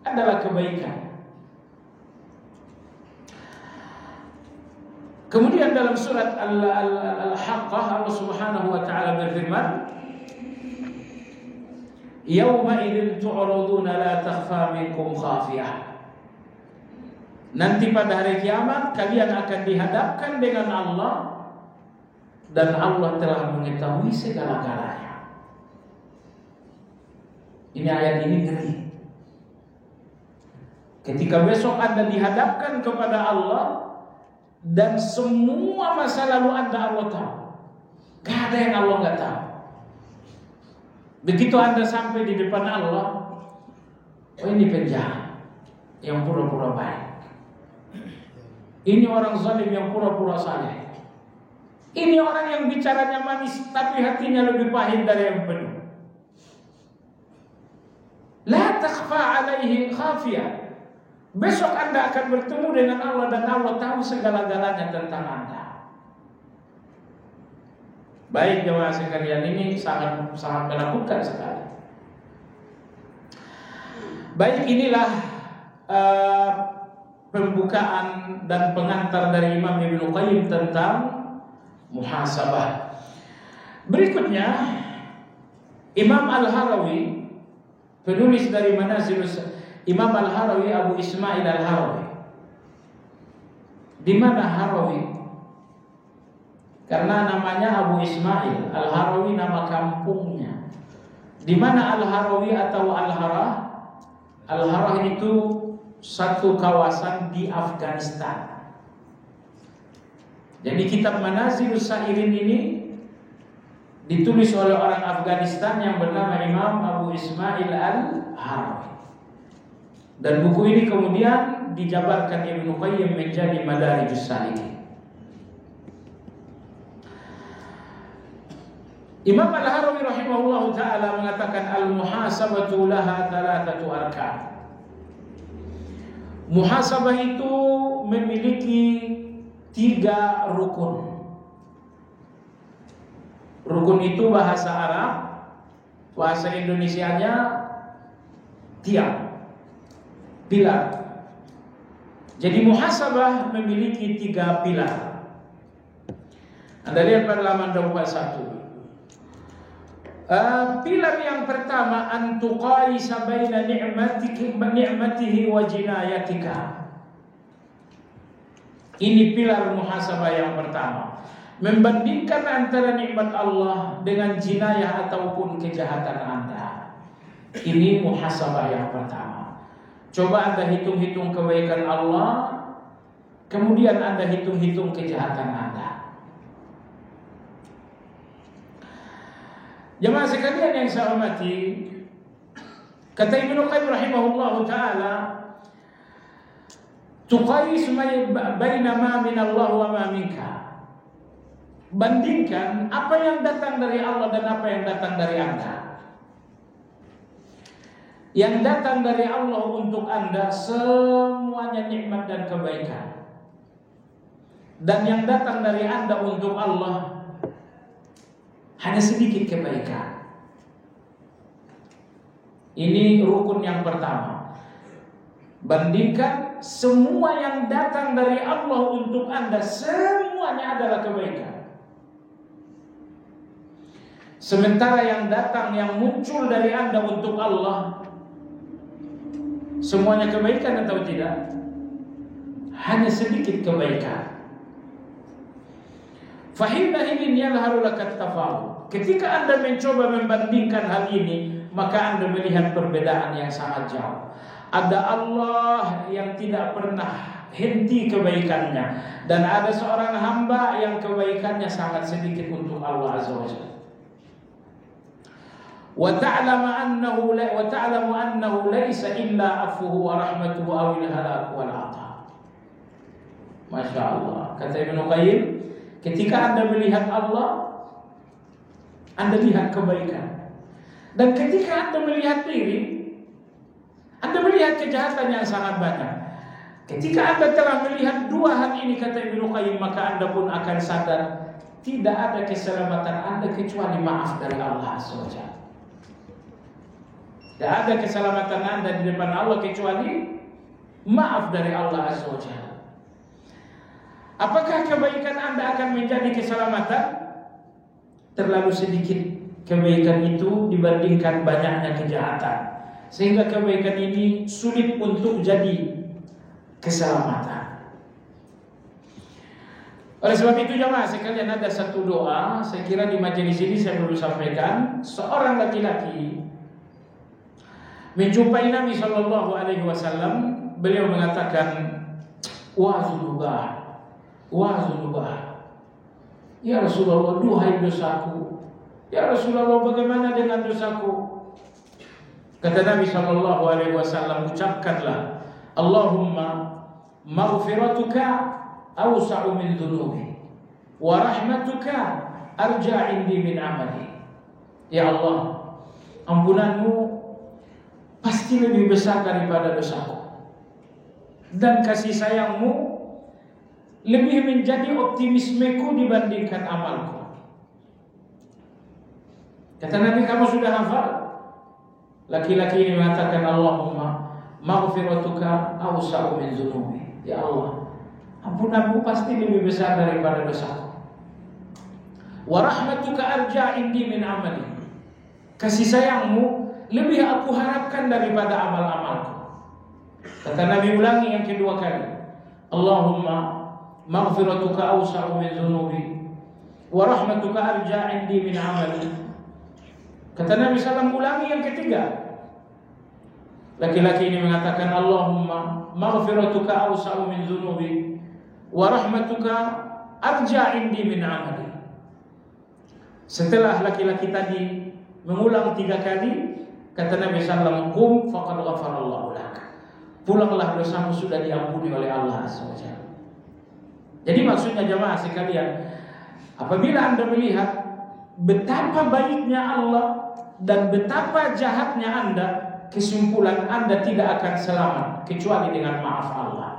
Speaker 1: adalah kebaikan. Kemudian dalam surat Al-Haqqah Allah Subhanahu wa taala berfirman, "Yauma idzin tu'raduna la takhfa minkum khafiyah." Nanti pada hari kiamat kalian akan dihadapkan dengan Allah dan Allah telah mengetahui segala-galanya. Ini ayat ini ngeri. Ketika besok Anda dihadapkan kepada Allah dan semua masa lalu Allah tahu. Gak ada yang Allah gak tahu. Begitu Anda sampai di depan Allah, oh ini penjahat yang pura-pura baik. Ini orang zalim yang pura-pura saleh. Ini orang yang bicaranya manis tapi hatinya lebih pahit dari yang penuh. La takhfa alaihi khafiyah. Besok Anda akan bertemu dengan Allah dan Allah tahu segala-galanya tentang Anda. Baik jemaah sekalian, ini sangat menakutkan sekali. Baik, inilah pembukaan dan pengantar dari Imam Ibnu Qayyim tentang muhasabah. Berikutnya Imam Al-Harawi, penulis dari Manazilus, Imam Al-Harawi Abu Ismail Al-Harawi. Di mana Harawi? Karena namanya Abu Ismail, Al-Harawi nama kampungnya. Di mana Al-Harawi atau Al-Harah? Al-Harah itu satu kawasan di Afghanistan. Jadi kitab Manazilus Sa'irin ini ditulis oleh orang Afghanistan yang bernama Imam Abu Ismail Al-Harawi. Dan buku ini kemudian dijabarkan Ibnu Qayyim menjadi Madarijus Salikin. Imam Al-Harawi rahimahullah ta'ala mengatakan al-muhasabatu laha thalathatu arkan. Muhasabah itu memiliki 3 rukun. Rukun itu bahasa Arab, bahasa Indonesianya tiang, pilar. Jadi muhasabah memiliki 3 pilar. Anda lihat pada halaman 21. Pilar yang pertama, antuqaisa baina ni'matihi wa jinayatika. Ini pilar muhasabah yang pertama, membandingkan antara nikmat Allah dengan jinayah ataupun kejahatan Anda. Ini muhasabah yang pertama. Coba Anda hitung-hitung kebaikan Allah, kemudian Anda hitung-hitung kejahatan Anda. Jemaah sekalian yang saya hormati, kata Ibnu Qayyim rahimahullahu taala, tuqais baina ma min Allah wa ma minka. Bandingkan apa yang datang dari Allah dan apa yang datang dari Anda. Yang datang dari Allah untuk Anda semuanya nikmat dan kebaikan. Dan yang datang dari Anda untuk Allah hanya sedikit kebaikan. Ini rukun yang pertama. Bandingkan semua yang datang dari Allah untuk Anda, semuanya adalah kebaikan. Sementara yang datang, yang muncul dari Anda untuk Allah, semuanya kebaikan atau tidak? Hanya sedikit kebaikan. Fahina ini yadharu laka tafawut. Ketika Anda mencoba membandingkan hal ini, maka Anda melihat perbedaan yang sangat jauh. Ada Allah yang tidak pernah henti kebaikannya, dan ada seorang hamba yang kebaikannya sangat sedikit untuk Allah Azza wa Jalla. Wa ta'lamu annahu laysa illa afuhu wa rahmatuhu awil halak wal 'ata. Masya Allah. Kata Ibnu Qayyim, ketika Anda melihat Allah, Anda lihat kebaikan. Dan ketika Anda melihat diri, Anda melihat kejahatan yang sangat banyak. Ketika Anda telah melihat 2 hal ini, kata Ibnu Qayyim, maka Anda pun akan sadar tidak ada keselamatan Anda kecuali maaf dari Allah Azza wa Jalla. Tidak ada keselamatan Anda di depan Allah kecuali maaf dari Allah Azza wa Jalla. Apakah kebaikan Anda akan menjadi keselamatan? Terlalu sedikit kebaikan itu dibandingkan banyaknya kejahatan, sehingga kebaikan ini sulit untuk jadi keselamatan. Oleh sebab itu jemaah sekalian, ada satu doa, saya kira di majelis ini saya perlu sampaikan. Seorang laki-laki menjumpai Nabi Shallallahu Alaihi Wasallam, beliau mengatakan, wah zunubah, ya Rasulullah, duhai dosaku. Ya Rasulullah, bagaimana dengan dosaku? Kata Nabi Shallallahu Alaihi Wasallam, ucapkanlah, Allahumma maghfiratuka awsa'u min dhunubi wa rahmatuka arja' indi min amali. Ya Allah, ampunanmu pasti lebih besar daripada dosaku, dan kasih sayangmu lebih menjadi optimismeku dibandingkan amalku. Kata Nabi, kamu sudah hafal? Laki-laki ini mengatakan, Allahumma maghfiratuka awsa'u min dhunubi. Ya Allah, ampunanmu pasti lebih besar daripada dosaku. Wa rahmatuka arja' indi min amali. Kasih sayangmu lebih aku harapkan daripada amal-amalku. Kata Nabi ulangi yang kedua kali, Allahumma maghfiratuka awsa'u min dhunubi wa rahmatuka arja' indi min amali. Kata Nabi SAW ulangi yang ketiga. Laki-laki ini mengatakan, Allahumma maghfiratuka awsa'u min dhunubi wa rahmatuka arja' indi min amali. Setelah laki-laki tadi mengulang 3 kali, kata Nabi SAW, qum faqad ghafarallahu lak. Pulanglah, dosamu sudah diampuni oleh Allah Azza wa Jalla. Jadi maksudnya jemaah sekalian, apabila Anda melihat betapa baiknya Allah dan betapa jahatnya Anda, kesimpulan Anda tidak akan selamat kecuali dengan maaf Allah.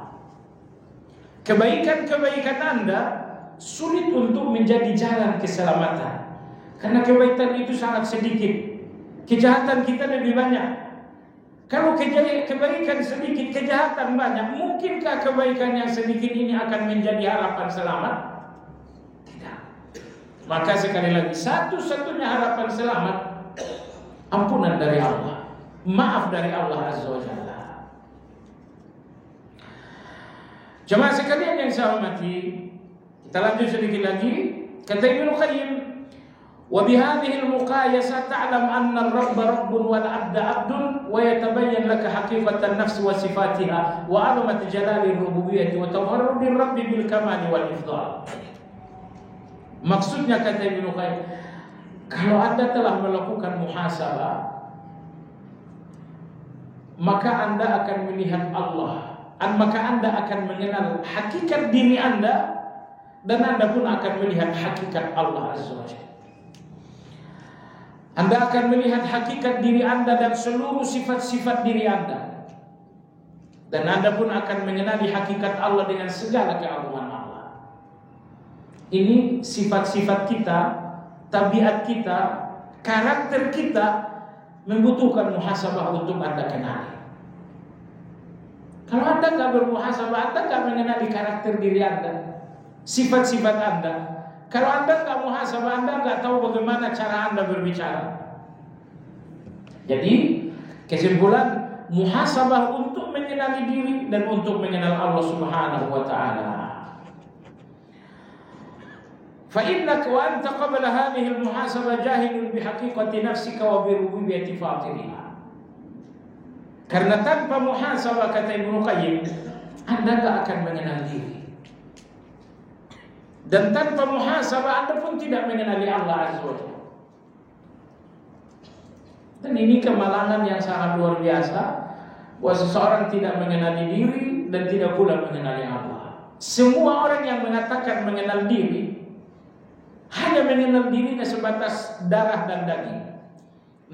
Speaker 1: Kebaikan-kebaikan Anda sulit untuk menjadi jalan keselamatan, karena kebaikan itu sangat sedikit, kejahatan kita lebih banyak. Kalau kebaikan sedikit, kejahatan banyak, mungkinkah kebaikan yang sedikit ini akan menjadi harapan selamat? Tidak. Maka sekali lagi, satu-satunya harapan selamat ampunan dari Allah, maaf dari Allah Azza wa Jalla. Jemaah sekalian yang saya hormati, kita lanjut sedikit lagi. Kata Ibnu Qayyim, wa bihadhihi al-muqayasah ta'lam anna ar-rabb rabbun wal 'abda 'abdun wa yatabayyan laka haqiqatan nafs wa sifatiha wa 'azamat jalali ar-rububiyyah wa tafarrudi ar-rabb bil kamali wal ifdal. Maksudnya kata Ibnu Qayyim, kalau Anda telah melakukan muhasabah, maka Anda akan melihat Allah, maka Anda akan mengenal hakikat diri Anda, dan Anda pun akan melihat hakikat Allah Azza wa Jalla. Anda akan melihat hakikat diri Anda dan seluruh sifat-sifat diri Anda, dan Anda pun akan mengenali hakikat Allah dengan segala keagungan Allah. Ini sifat-sifat kita, tabiat kita, karakter kita membutuhkan muhasabah untuk Anda kenali. Kalau Anda nggak bermuhasabah, Anda nggak mengenali karakter diri Anda, sifat-sifat Anda. Kalau Anda nggak muhasabah, Anda nggak tahu bagaimana cara Anda berbicara. Jadi kesimpulan, muhasabah untuk mengenali diri dan untuk mengenal Allah Subhanahu wa Ta'ala. فإنك وأنت قبل هذه المحاسبة جاهل بحقيقة نفسك وبربوبية فاطرها. Karena tanpa muhasabah, kata Ibnu Qayyim, Anda tidak akan mengenal diri. Dan tanpa muhasabah, Anda pun tidak mengenali Allah Azza wa Jalla. Dan ini kemalangan yang sangat luar biasa, bahwa seseorang tidak mengenali diri dan tidak pula mengenali Allah. Semua orang yang mengatakan mengenal diri hanya mengenal dirinya sebatas darah dan daging.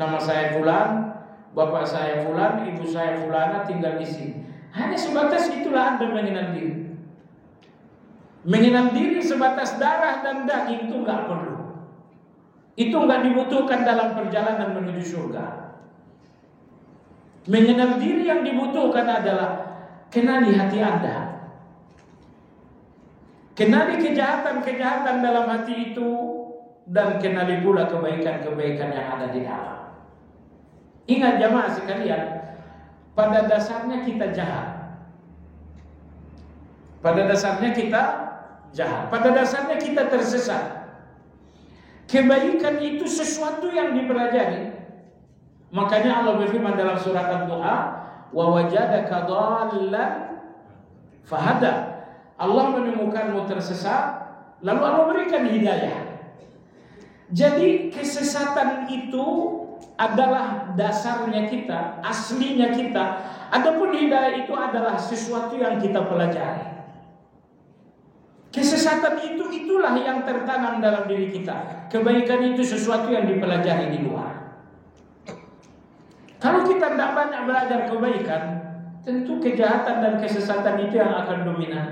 Speaker 1: Nama saya fulan, bapak saya fulan, ibu saya fulana, tinggal di sini. Hanya sebatas itulah Anda mengenal diri. Mengenal diri sebatas darah dan daging itu enggak perlu. Itu enggak dibutuhkan dalam perjalanan menuju surga. Mengenal diri yang dibutuhkan adalah kenali hati Anda. Kenali kejahatan-kejahatan dalam hati itu, dan kenali pula kebaikan-kebaikan yang ada di dalam. Ingat jamaah sekalian, pada dasarnya kita jahat. Pada dasarnya kita jahat. Pada dasarnya kita tersesat. Kebaikan itu sesuatu yang dipelajari. Makanya Allah berfirman dalam surat Ad-Duha, wa wajadaka dhallan fahada. Allah menemukanmu tersesat, lalu Allah berikan hidayah. Jadi kesesatan itu adalah dasarnya kita, aslinya kita. Adapun hidayah itu adalah sesuatu yang kita pelajari. Kesesatan itulah yang tertanam dalam diri kita. Kebaikan itu sesuatu yang dipelajari di luar. Kalau kita tidak banyak belajar kebaikan, tentu kejahatan dan kesesatan itu yang akan dominan.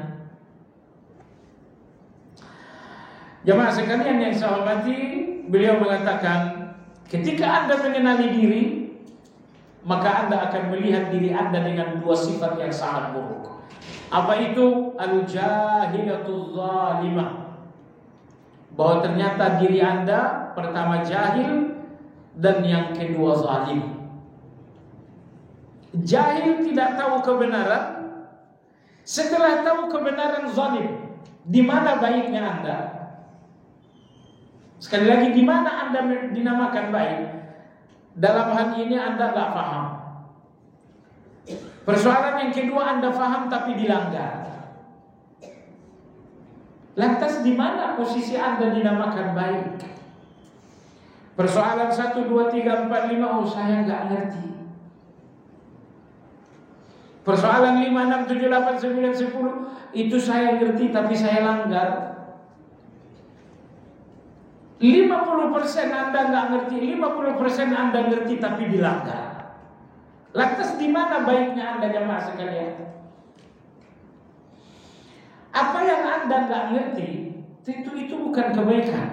Speaker 1: Jemaah sekalian yang saya hormati, beliau mengatakan, ketika Anda mengenali diri, maka Anda akan melihat diri Anda dengan dua sifat yang sangat buruk. Apa itu? Al-jahilatul zalimah. Bahwa ternyata diri Anda pertama jahil, dan yang kedua zalim. Jahil, tidak tahu kebenaran. Setelah tahu kebenaran, zalim. Di mana baiknya Anda? Sekali lagi, di mana Anda dinamakan baik? Dalam hal ini Anda tidak paham. Persoalan yang kedua, Anda paham tapi dilanggar. Lantas di mana posisi Anda dinamakan baik? Persoalan 1, 2, 3, 4, 5, oh saya nggak ngerti. Persoalan 5, 6, 7, 8, 9, 10, itu saya ngerti tapi saya langgar. 50% Anda nggak ngerti, 50% Anda ngerti tapi dilanggar. Lantas di mana baiknya Anda jamaah sekalian? Apa yang Anda nggak ngerti itu bukan kebaikan.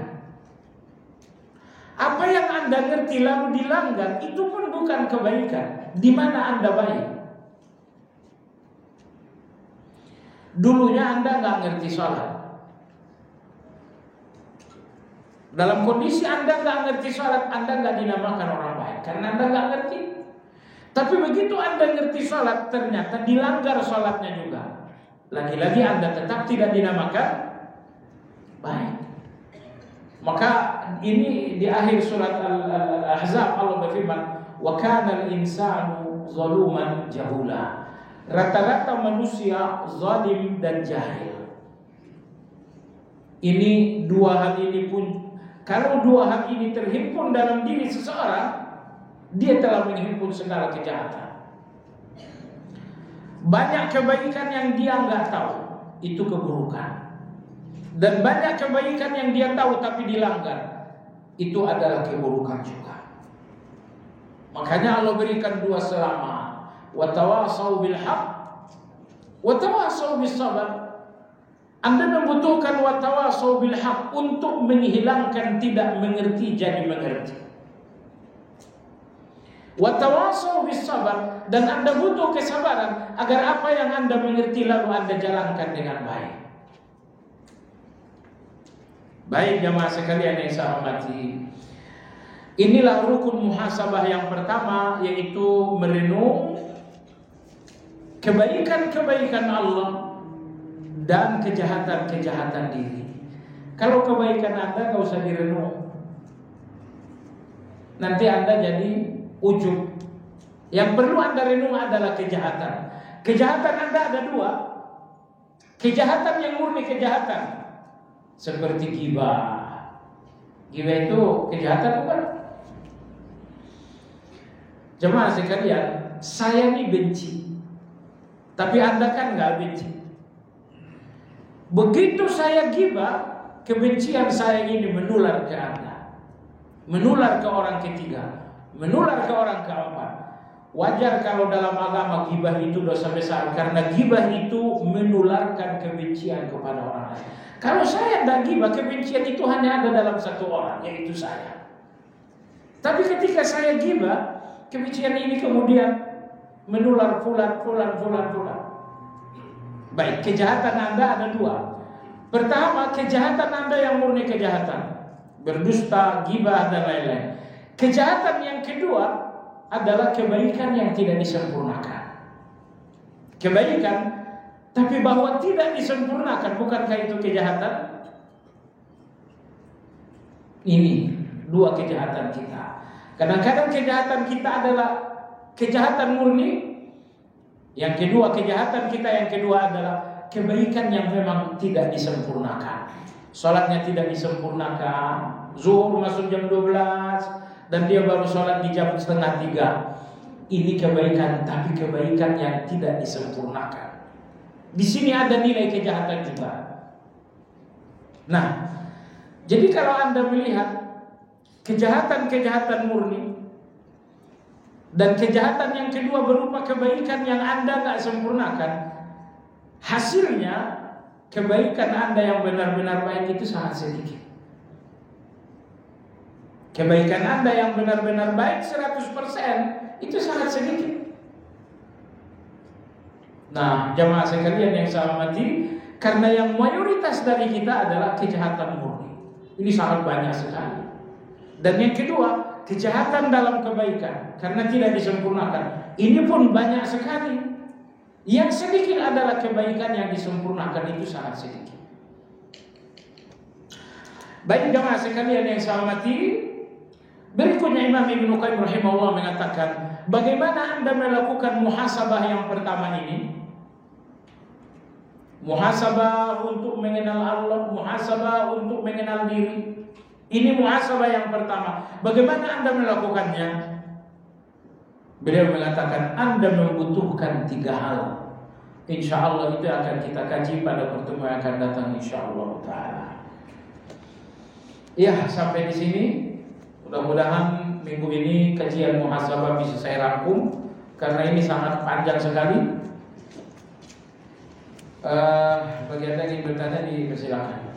Speaker 1: Apa yang Anda ngerti lalu dilanggar itu pun bukan kebaikan. Di mana Anda baik? Dulunya Anda nggak ngerti sholat. Dalam kondisi Anda nggak ngerti sholat, Anda nggak dinamakan orang baik karena Anda nggak ngerti. Tapi begitu Anda ngerti sholat, ternyata dilanggar sholatnya juga. Lagi-lagi Anda tetap tidak dinamakan baik. Maka ini di akhir surat Al-Ahzab Allah berfirman, "Wa kana al-insanu zaluman jahula." Rata-rata manusia zalim dan jahil. Ini dua hal ini pun, kalau dua hal ini terhimpun dalam diri seseorang, dia telah menghimpun segala kejahatan. Banyak kebaikan yang dia nggak tahu, itu keburukan. Dan banyak kebaikan yang dia tahu tapi dilanggar, itu adalah keburukan juga. Makanya Allah berikan dua selama, wa tawasau bil haq, wa tawasau bis sabar. Anda membutuhkan wa tawasau bil haq untuk menghilangkan tidak mengerti jadi mengerti. Wa tawasau bis sabar, dan Anda butuh kesabaran agar apa yang Anda mengerti lalu Anda jalankan dengan baik. Baik jamaah sekalian yang saya hormati, inilah rukun muhasabah yang pertama, yaitu merenung kebaikan-kebaikan Allah dan kejahatan-kejahatan diri. Kalau kebaikan Anda nggak usah direnung, nanti Anda jadi ujub. Yang perlu Anda renung adalah kejahatan. Kejahatan Anda ada dua. Kejahatan yang murni kejahatan, seperti ghibah. Ghibah itu kejahatan bukan? Jemaah sekalian, saya ini benci, tapi Anda kan nggak benci. Begitu saya ghibah, kebencian saya ini menular ke Anda, menular ke orang ketiga, menular ke orang keempat. Wajar kalau dalam agama ghibah itu dosa besar, karena ghibah itu menularkan kebencian kepada orang lain. Kalau saya tidak ghibah, kebencian itu hanya ada dalam satu orang, yaitu saya. Tapi ketika saya ghibah, kebencian ini kemudian menular fulan. Baik, kejahatan Anda ada dua. Pertama, kejahatan Anda yang murni kejahatan, berdusta, ghibah dan lain-lain. Kejahatan yang kedua adalah kebaikan yang tidak disempurnakan. Kebaikan tapi bahwa tidak disempurnakan, bukankah itu kejahatan? Ini dua kejahatan kita. Kadang-kadang kejahatan kita adalah kejahatan murni. Yang kedua, kejahatan kita yang kedua adalah kebaikan yang memang tidak disempurnakan. Sholatnya tidak disempurnakan, zuhur masuk jam 12 dan dia baru sholat di jam 2:30. Ini kebaikan, tapi kebaikan yang tidak disempurnakan. Di sini ada nilai kejahatan juga. Nah, jadi kalau Anda melihat kejahatan-kejahatan murni dan kejahatan yang kedua berupa kebaikan yang Anda nggak sempurnakan, hasilnya kebaikan Anda yang benar-benar baik itu sangat sedikit. Kebaikan Anda yang benar-benar baik 100% itu sangat sedikit. Nah, jamaah sekalian yang saya hormati, karena yang mayoritas dari kita adalah kejahatan murni. Ini sangat banyak sekali. Dan yang kedua, kejahatan dalam kebaikan karena tidak disempurnakan. Ini pun banyak sekali. Yang sedikit adalah kebaikan yang disempurnakan, itu sangat sedikit. Baik jamaah sekalian yang saya hormati, berikutnya Imam Ibnu Qayyim rahimahullah mengatakan, bagaimana Anda melakukan muhasabah yang pertama ini? Muhasabah untuk mengenal Allah, muhasabah untuk mengenal diri. Ini muhasabah yang pertama. Bagaimana Anda melakukannya? Beliau mengatakan Anda membutuhkan 3 hal. Insya Allah itu akan kita kaji pada pertemuan yang akan datang, insya Allah ta'ala. Ya, sampai di sini. Mudah-mudahan minggu ini kajian muhasabah bisa saya rangkum karena ini sangat panjang sekali. Bagi Anda yang ingin bertanya dipersilakan.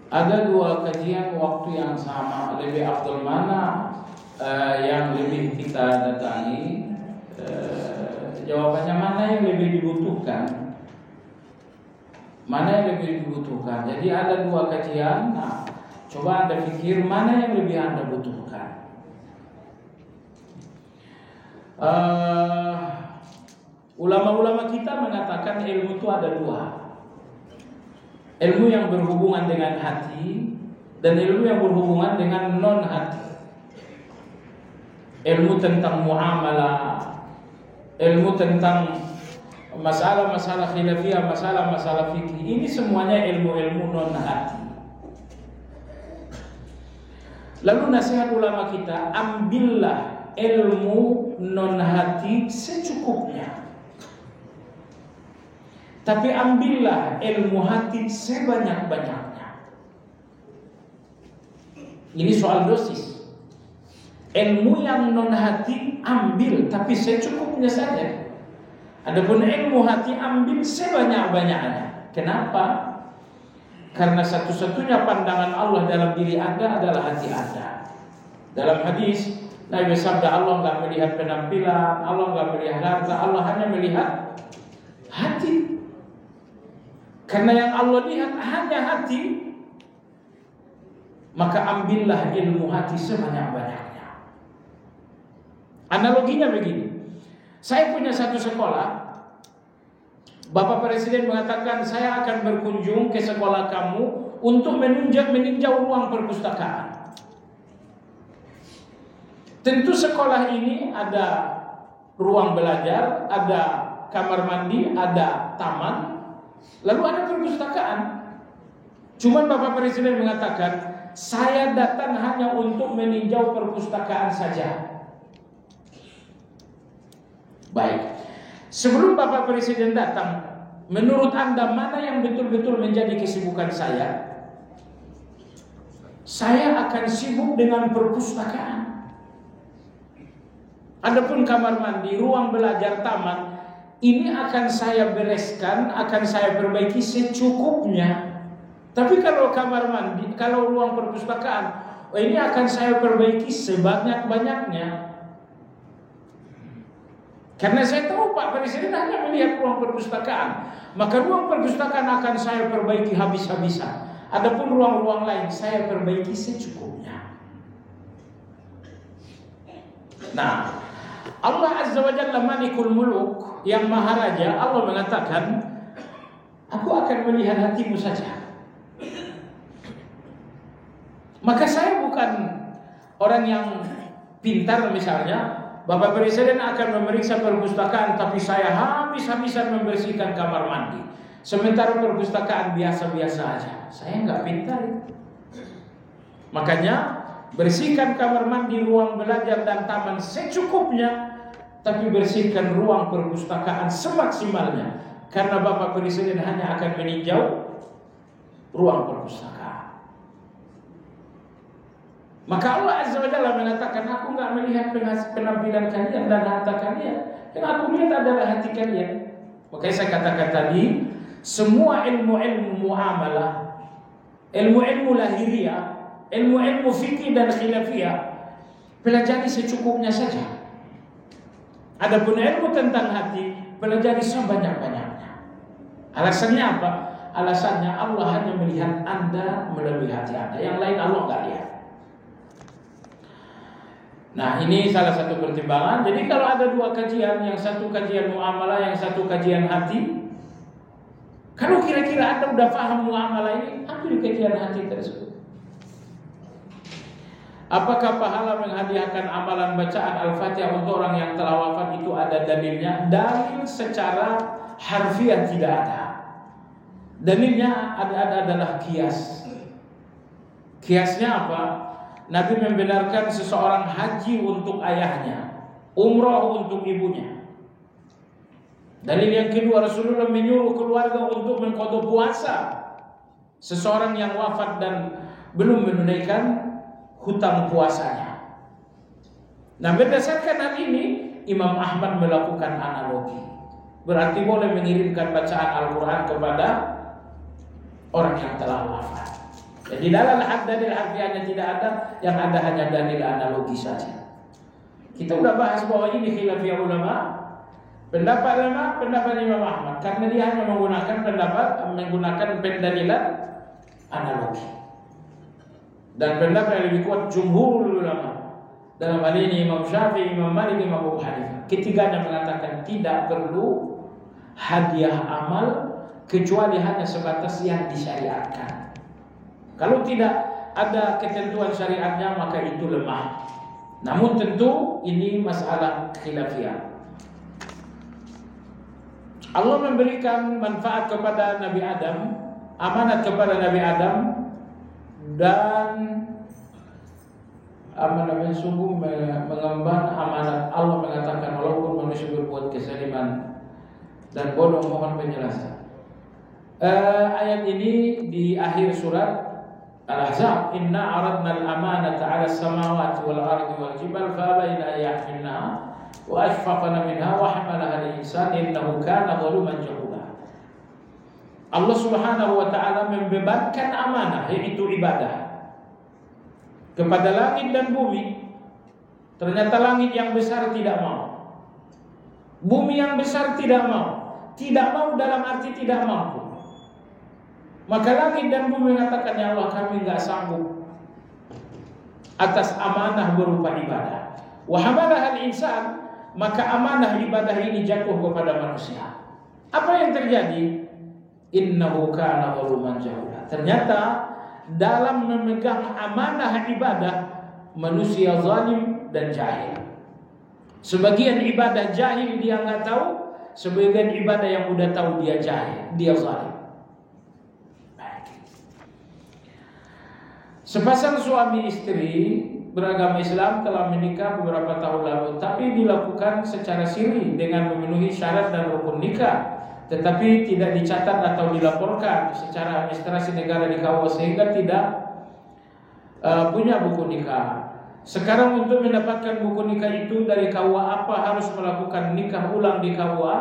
Speaker 1: Ada dua kajian waktu yang sama, lebih afdal mana yang lebih kita datangi? Jawabannya mana yang lebih dibutuhkan? Mana yang lebih dibutuhkan? Jadi ada dua kajian. Nah, coba Anda pikir mana yang lebih Anda butuhkan. Ulama-ulama kita mengatakan ilmu itu ada dua. Ilmu yang berhubungan dengan hati dan ilmu yang berhubungan dengan non hati. Ilmu tentang muamalah, ilmu tentang masalah-masalah khilafiyah, masalah-masalah fikih. Ini semuanya ilmu-ilmu non hati. Lalu nasihat ulama kita, ambillah ilmu non hati secukupnya. Tapi ambillah ilmu hati sebanyak-banyaknya. Ini soal dosis. Ilmu yang non hati ambil, tapi secukupnya saja. Adapun ilmu hati ambil sebanyak-banyaknya. Kenapa? Karena satu-satunya pandangan Allah dalam diri Anda adalah hati Anda. Dalam hadis Nabi sabda, Allah enggak melihat penampilan, Allah enggak melihat harta, Allah hanya melihat hati. Karena yang Allah lihat hanya hati, maka ambillah ilmu hati sebanyak-banyaknya. Analoginya begini, saya punya satu sekolah, Bapak Presiden mengatakan saya akan berkunjung ke sekolah kamu untuk meninjau ruang perpustakaan. Tentu sekolah ini ada ruang belajar, ada kamar mandi, ada taman, lalu ada perpustakaan. Cuman Bapak Presiden mengatakan, saya datang hanya untuk meninjau perpustakaan saja. Baik. Sebelum Bapak Presiden datang, menurut Anda mana yang betul-betul menjadi kesibukan saya? Saya akan sibuk dengan perpustakaan. Adapun kamar mandi, ruang belajar, taman, ini akan saya bereskan, akan saya perbaiki secukupnya. Tapi kalau kamar mandi, kalau ruang perpustakaan, ini akan saya perbaiki sebanyak-banyaknya. Karena saya tahu Pak Presiden hanya melihat ruang perpustakaan, maka ruang perpustakaan akan saya perbaiki habis-habisan. Adapun ruang-ruang lain saya perbaiki secukupnya. Nah, Allah Azza wa Jalla Malikul Muluk, yang Maharaja, Allah mengatakan, aku akan melihat hatimu saja. Maka saya bukan orang yang pintar misalnya, Bapak Presiden akan memeriksa perpustakaan, tapi saya habis-habisan membersihkan kamar mandi. Sementara perpustakaan biasa-biasa aja. Saya nggak pintar. Makanya Bersihkan kamar mandi, ruang belajar dan taman secukupnya, tapi bersihkan ruang perpustakaan semaksimalnya, karena Bapak Presiden hanya akan meninjau ruang perpustakaan. Maka Allah Azza wa Jalla mengatakan, aku enggak melihat penampilan kalian dan harta kalian, yang aku lihat adalah hati kalian. Makanya saya katakan tadi, semua ilmu-ilmu muamalah, ilmu-ilmu lahiriah, ilmu-ilmu fikih dan khilafiyah, pelajari secukupnya saja. Adapun ilmu tentang hati, pelajari sebanyak-banyaknya. Alasannya apa? Alasannya Allah hanya melihat Anda melalui hati Anda, yang lain Allah enggak lihat. Nah, ini salah satu pertimbangan. Jadi kalau ada dua kajian, yang satu kajian muamalah, yang satu kajian hati, kalau kira-kira Anda udah paham muamalah ini, ambil kajian hati tersebut. Apakah pahala menghadiahkan amalan bacaan Al-Fatihah untuk orang yang telah wafat itu ada dalilnya? Dalil secara harfiah tidak ada. Dalilnya adalah kias. Kiasnya apa? Nabi membenarkan seseorang haji untuk ayahnya, umrah untuk ibunya. Dalil yang kedua, Rasulullah menyuruh keluarga untuk mengqadha puasa seseorang yang wafat dan belum menunaikan hutang puasanya. Nah, berdasarkan hal ini Imam Ahmad melakukan analogi. Berarti boleh mengirimkan bacaan Al-Quran kepada orang yang telah wafat. Jadi dalam dalil harfiahnya tidak ada, yang ada hanya dalil analogi saja. Kita sudah bahas bahwa ini khilafiyah ulama. Pendapat Imam Ahmad, karena dia hanya menggunakan pendalilan analogi. Dan pendapat yang lebih kuat jumhur ulama, dalam hal ini Imam Syafi'i, Imam Malik, Imam Abu Hanifah, ketiganya mengatakan tidak perlu hadiah amal kecuali hanya sebatas yang disyariatkan. Kalau tidak ada ketentuan syariatnya, maka itu lemah. Namun tentu ini masalah khilafiyah. Allah memberikan manfaat kepada Nabi Adam, amanat kepada Nabi Adam, dan sungguh mengemban amanat. Allah mengatakan, walaupun manusia berbuat kezaliman dan bodoh, mohon penjelasan. Ayat ini di akhir surat Al-Ahzab, inna aradna al-amanata 'ala as-samawati wal ardi wal jibal fa abayna an yahmilnaha wa ashfaqna minha wa hamalaha al-insan innahu kana zaluman jahula. Allah Subhanahu wa taala membebankan amanah, yaitu ibadah, kepada langit dan bumi. Ternyata langit yang besar tidak mau, bumi yang besar tidak mau. Tidak mau dalam arti tidak mampu. Maka langit dan bumi mengatakan, ya Allah, kami enggak sanggup atas amanah berupa ibadah. Wa hamalaha al-insan, maka amanah ibadah ini jatuh kepada manusia. Apa yang terjadi? Innahu kana zaluman jahula. Ternyata dalam memegang amanah ibadah, manusia zalim dan jahil. Sebagian ibadah jahil dia enggak tahu, sebagian ibadah yang udah tahu dia jahil, dia zalim. Sepasang suami istri beragama Islam telah menikah beberapa tahun lalu, tapi dilakukan secara siri dengan memenuhi syarat dan rukun nikah, tetapi tidak dicatat atau dilaporkan secara administrasi negara di KUA, sehingga tidak punya buku nikah. Sekarang untuk mendapatkan buku nikah itu dari KUA, apa harus melakukan nikah ulang di KUA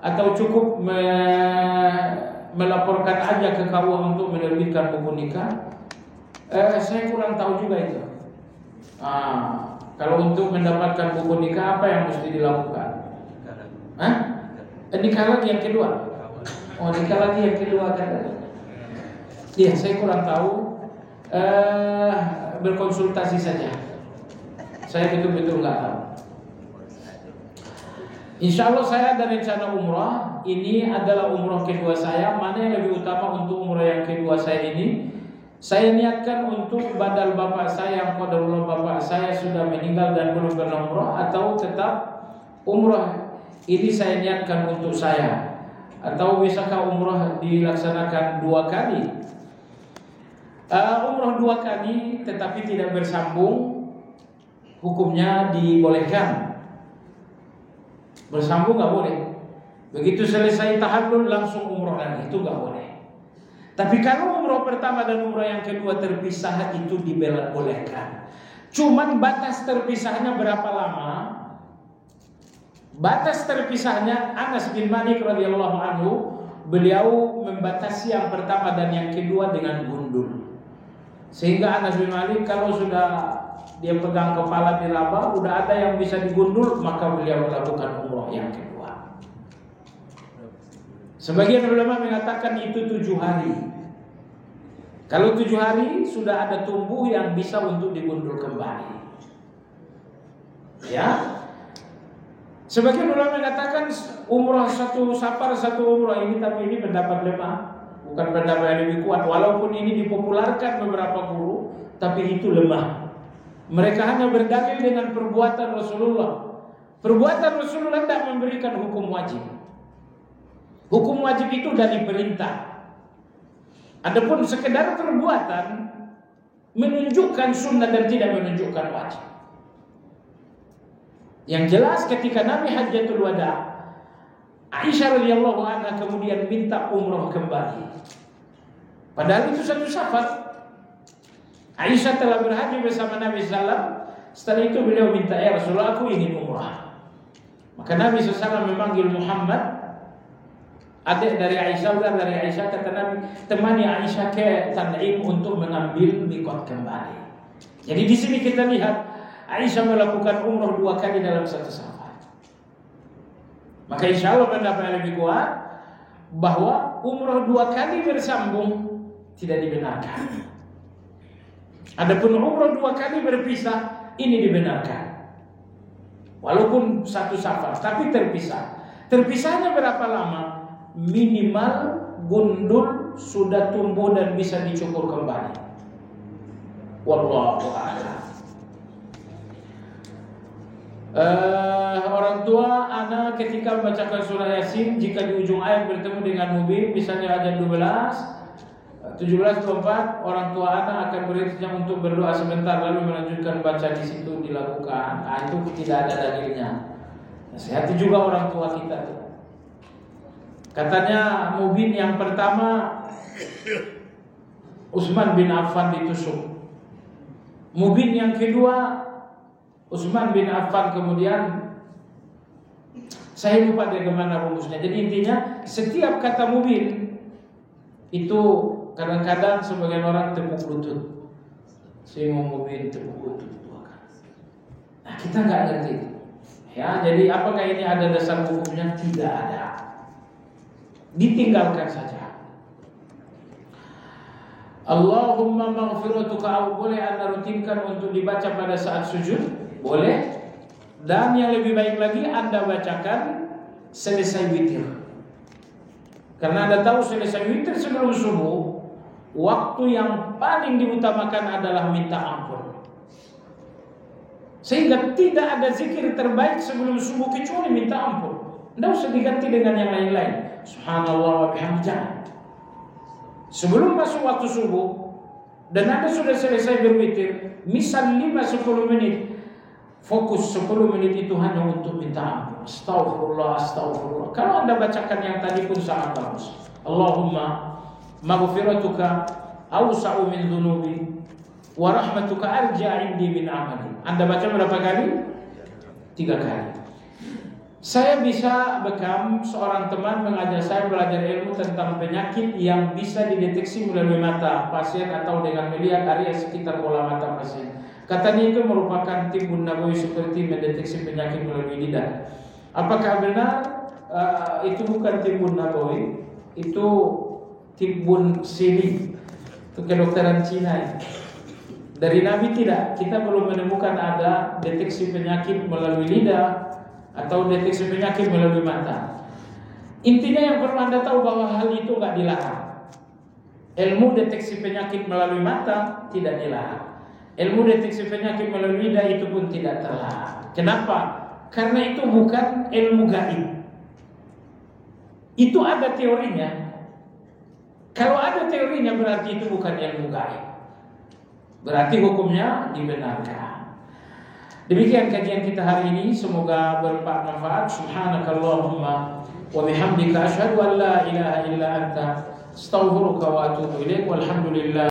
Speaker 1: atau cukup melaporkan aja ke KUA untuk menerbitkan buku nikah? Saya kurang tahu juga itu. Kalau untuk mendapatkan buku nikah, apa yang mesti dilakukan? Nikah lagi yang kedua. Oh, nikah lagi yang kedua kan? Iya, saya kurang tahu. Berkonsultasi saja. Saya betul-betul nggak tahu. Insya Allah saya ada rencana umrah. Ini adalah umrah kedua saya. Mana yang lebih utama untuk umrah yang kedua saya ini? Saya niatkan untuk badal bapak saya yang qadarullah bapak saya sudah meninggal dan belum pernah umrah, atau tetap umrah ini saya niatkan untuk saya, atau bisakah umrah dilaksanakan 2 kali? Umroh 2 kali tetapi tidak bersambung, hukumnya dibolehkan. Bersambung nggak boleh. Begitu selesai tahallul langsung umroh lagi, itu nggak boleh. Tapi kalau umroh pertama dan umroh yang kedua terpisah, itu dibolehkan. Cuman batas terpisahnya berapa lama? Batas terpisahnya, Anas bin Malik radhiyallahu anhu, beliau membatasi yang pertama dan yang kedua dengan gundul. Sehingga Anas bin Malik kalau sudah dia pegang kepala diraba, udah ada yang bisa digundul, maka beliau melakukan umroh yang kedua. Sebagian ulama mengatakan itu 7 hari. Kalau 7 hari sudah ada tumbuh yang bisa untuk digundul kembali. Ya. Sebagian ulama mengatakan umroh 1 safar 1 umroh ini, tapi ini pendapat lemah, bukan pendapat yang lebih kuat. Walaupun ini dipopularkan beberapa guru, tapi itu lemah. Mereka hanya berdalil dengan perbuatan Rasulullah. Perbuatan Rasulullah tidak memberikan hukum wajib. Hukum wajib itu dari perintah. Adapun sekedar perbuatan menunjukkan sunnah dan tidak menunjukkan wajib. Yang jelas ketika Nabi Hajjatul Wada, Aisyah radhiyallahu anha kemudian minta umroh kembali. Padahal itu 1 safar. Aisyah telah berhaji bersama Nabi SAW. Setelah itu beliau minta, ya Rasulullah, aku ingin umrah. Maka Nabi SAW memanggil Muhammad, adik dari Aisyah, saudara dari Aisyah. Kata Nabi, temani Aisyah ke Tan'im untuk mengambil mikot kembali. Jadi di sini kita lihat Aisyah melakukan umrah 2 kali dalam 1 safar. Maka insya Allah pendapat yang lebih kuat bahwa umrah 2 kali bersambung tidak dibenarkan. Adapun umrah 2 kali berpisah, ini dibenarkan. Walaupun 1 safar, tapi terpisah. Terpisahnya berapa lama? Minimal gundul sudah tumbuh dan bisa dicukur kembali. Wallahu a'lam. Orang tua anak ketika membacakan surah Yasin, jika di ujung ayat bertemu dengan mubin, misalnya ayat 17-24, orang tua anak akan berhenti untuk berdoa sebentar lalu melanjutkan baca di situ dilakukan. Itu tidak ada dalilnya. Nasihati juga orang tua kita tuh. Katanya mubin yang pertama Utsman bin Affan ditusuk. Mubin yang kedua Utsman bin Affan kemudian, saya lupa bagaimana rumusnya. Jadi intinya setiap kata mubin itu kadang-kadang sebagian orang tepuk lutut. Saya mau mubin tepuk lutut 2 kali. Nah kita nggak ngerti. Ya, jadi apakah ini ada dasar hukumnya? Tidak ada. Ditinggalkan saja. Allahumma maghfiratuka, boleh Anda rutinkan untuk dibaca pada saat sujud? Boleh. Dan yang lebih baik lagi Anda bacakan selesai witir. Karena Anda tahu selesai witir sebelum subuh, waktu yang paling diutamakan adalah minta ampun. Sehingga tidak ada zikir terbaik sebelum subuh kecuali minta ampun. Tidak usah diganti dengan yang lain-lain. Subhanallah wa bihamdihi. Sebelum masuk waktu subuh dan Anda sudah selesai berwitir, misal 5-10 menit, fokus 10 menit itu hanya untuk minta ampun. Astaghfirullah, astaghfirullah. Kalau Anda bacakan yang tadi pun sangat bagus. Allahumma maghfiratuka awsa'u min dhunubi wa rahmatuka arja' indi min amali. Anda baca berapa kali? 3 kali. Saya bisa bekam seorang teman mengajak saya belajar ilmu tentang penyakit yang bisa dideteksi melalui mata pasien atau dengan melihat area sekitar bola mata pasien. Katanya itu merupakan tibbun nabawi, seperti mendeteksi penyakit melalui lidah. Apakah benar? Itu bukan tibbun nabawi, itu tibbun sini, itu kedokteran Cina. Dari Nabi tidak, kita belum menemukan ada deteksi penyakit melalui lidah atau deteksi penyakit melalui mata. Intinya yang perlu Anda tahu bahwa hal itu nggak dilarang. Ilmu deteksi penyakit melalui mata tidak dilarang. Ilmu deteksi penyakit melalui lidah itu pun tidak terlarang. Kenapa? Karena itu bukan ilmu gaib. Itu ada teorinya. Kalau ada teorinya berarti itu bukan ilmu gaib. berarti hukumnya dibenarkan. Demikian kajian kita hari ini, semoga bermanfaat. Subhanakallahumma wa bihamdika asyhadu an la ilaha illa anta astaghfiruka wa atubu ilaik. Walhamdulillah.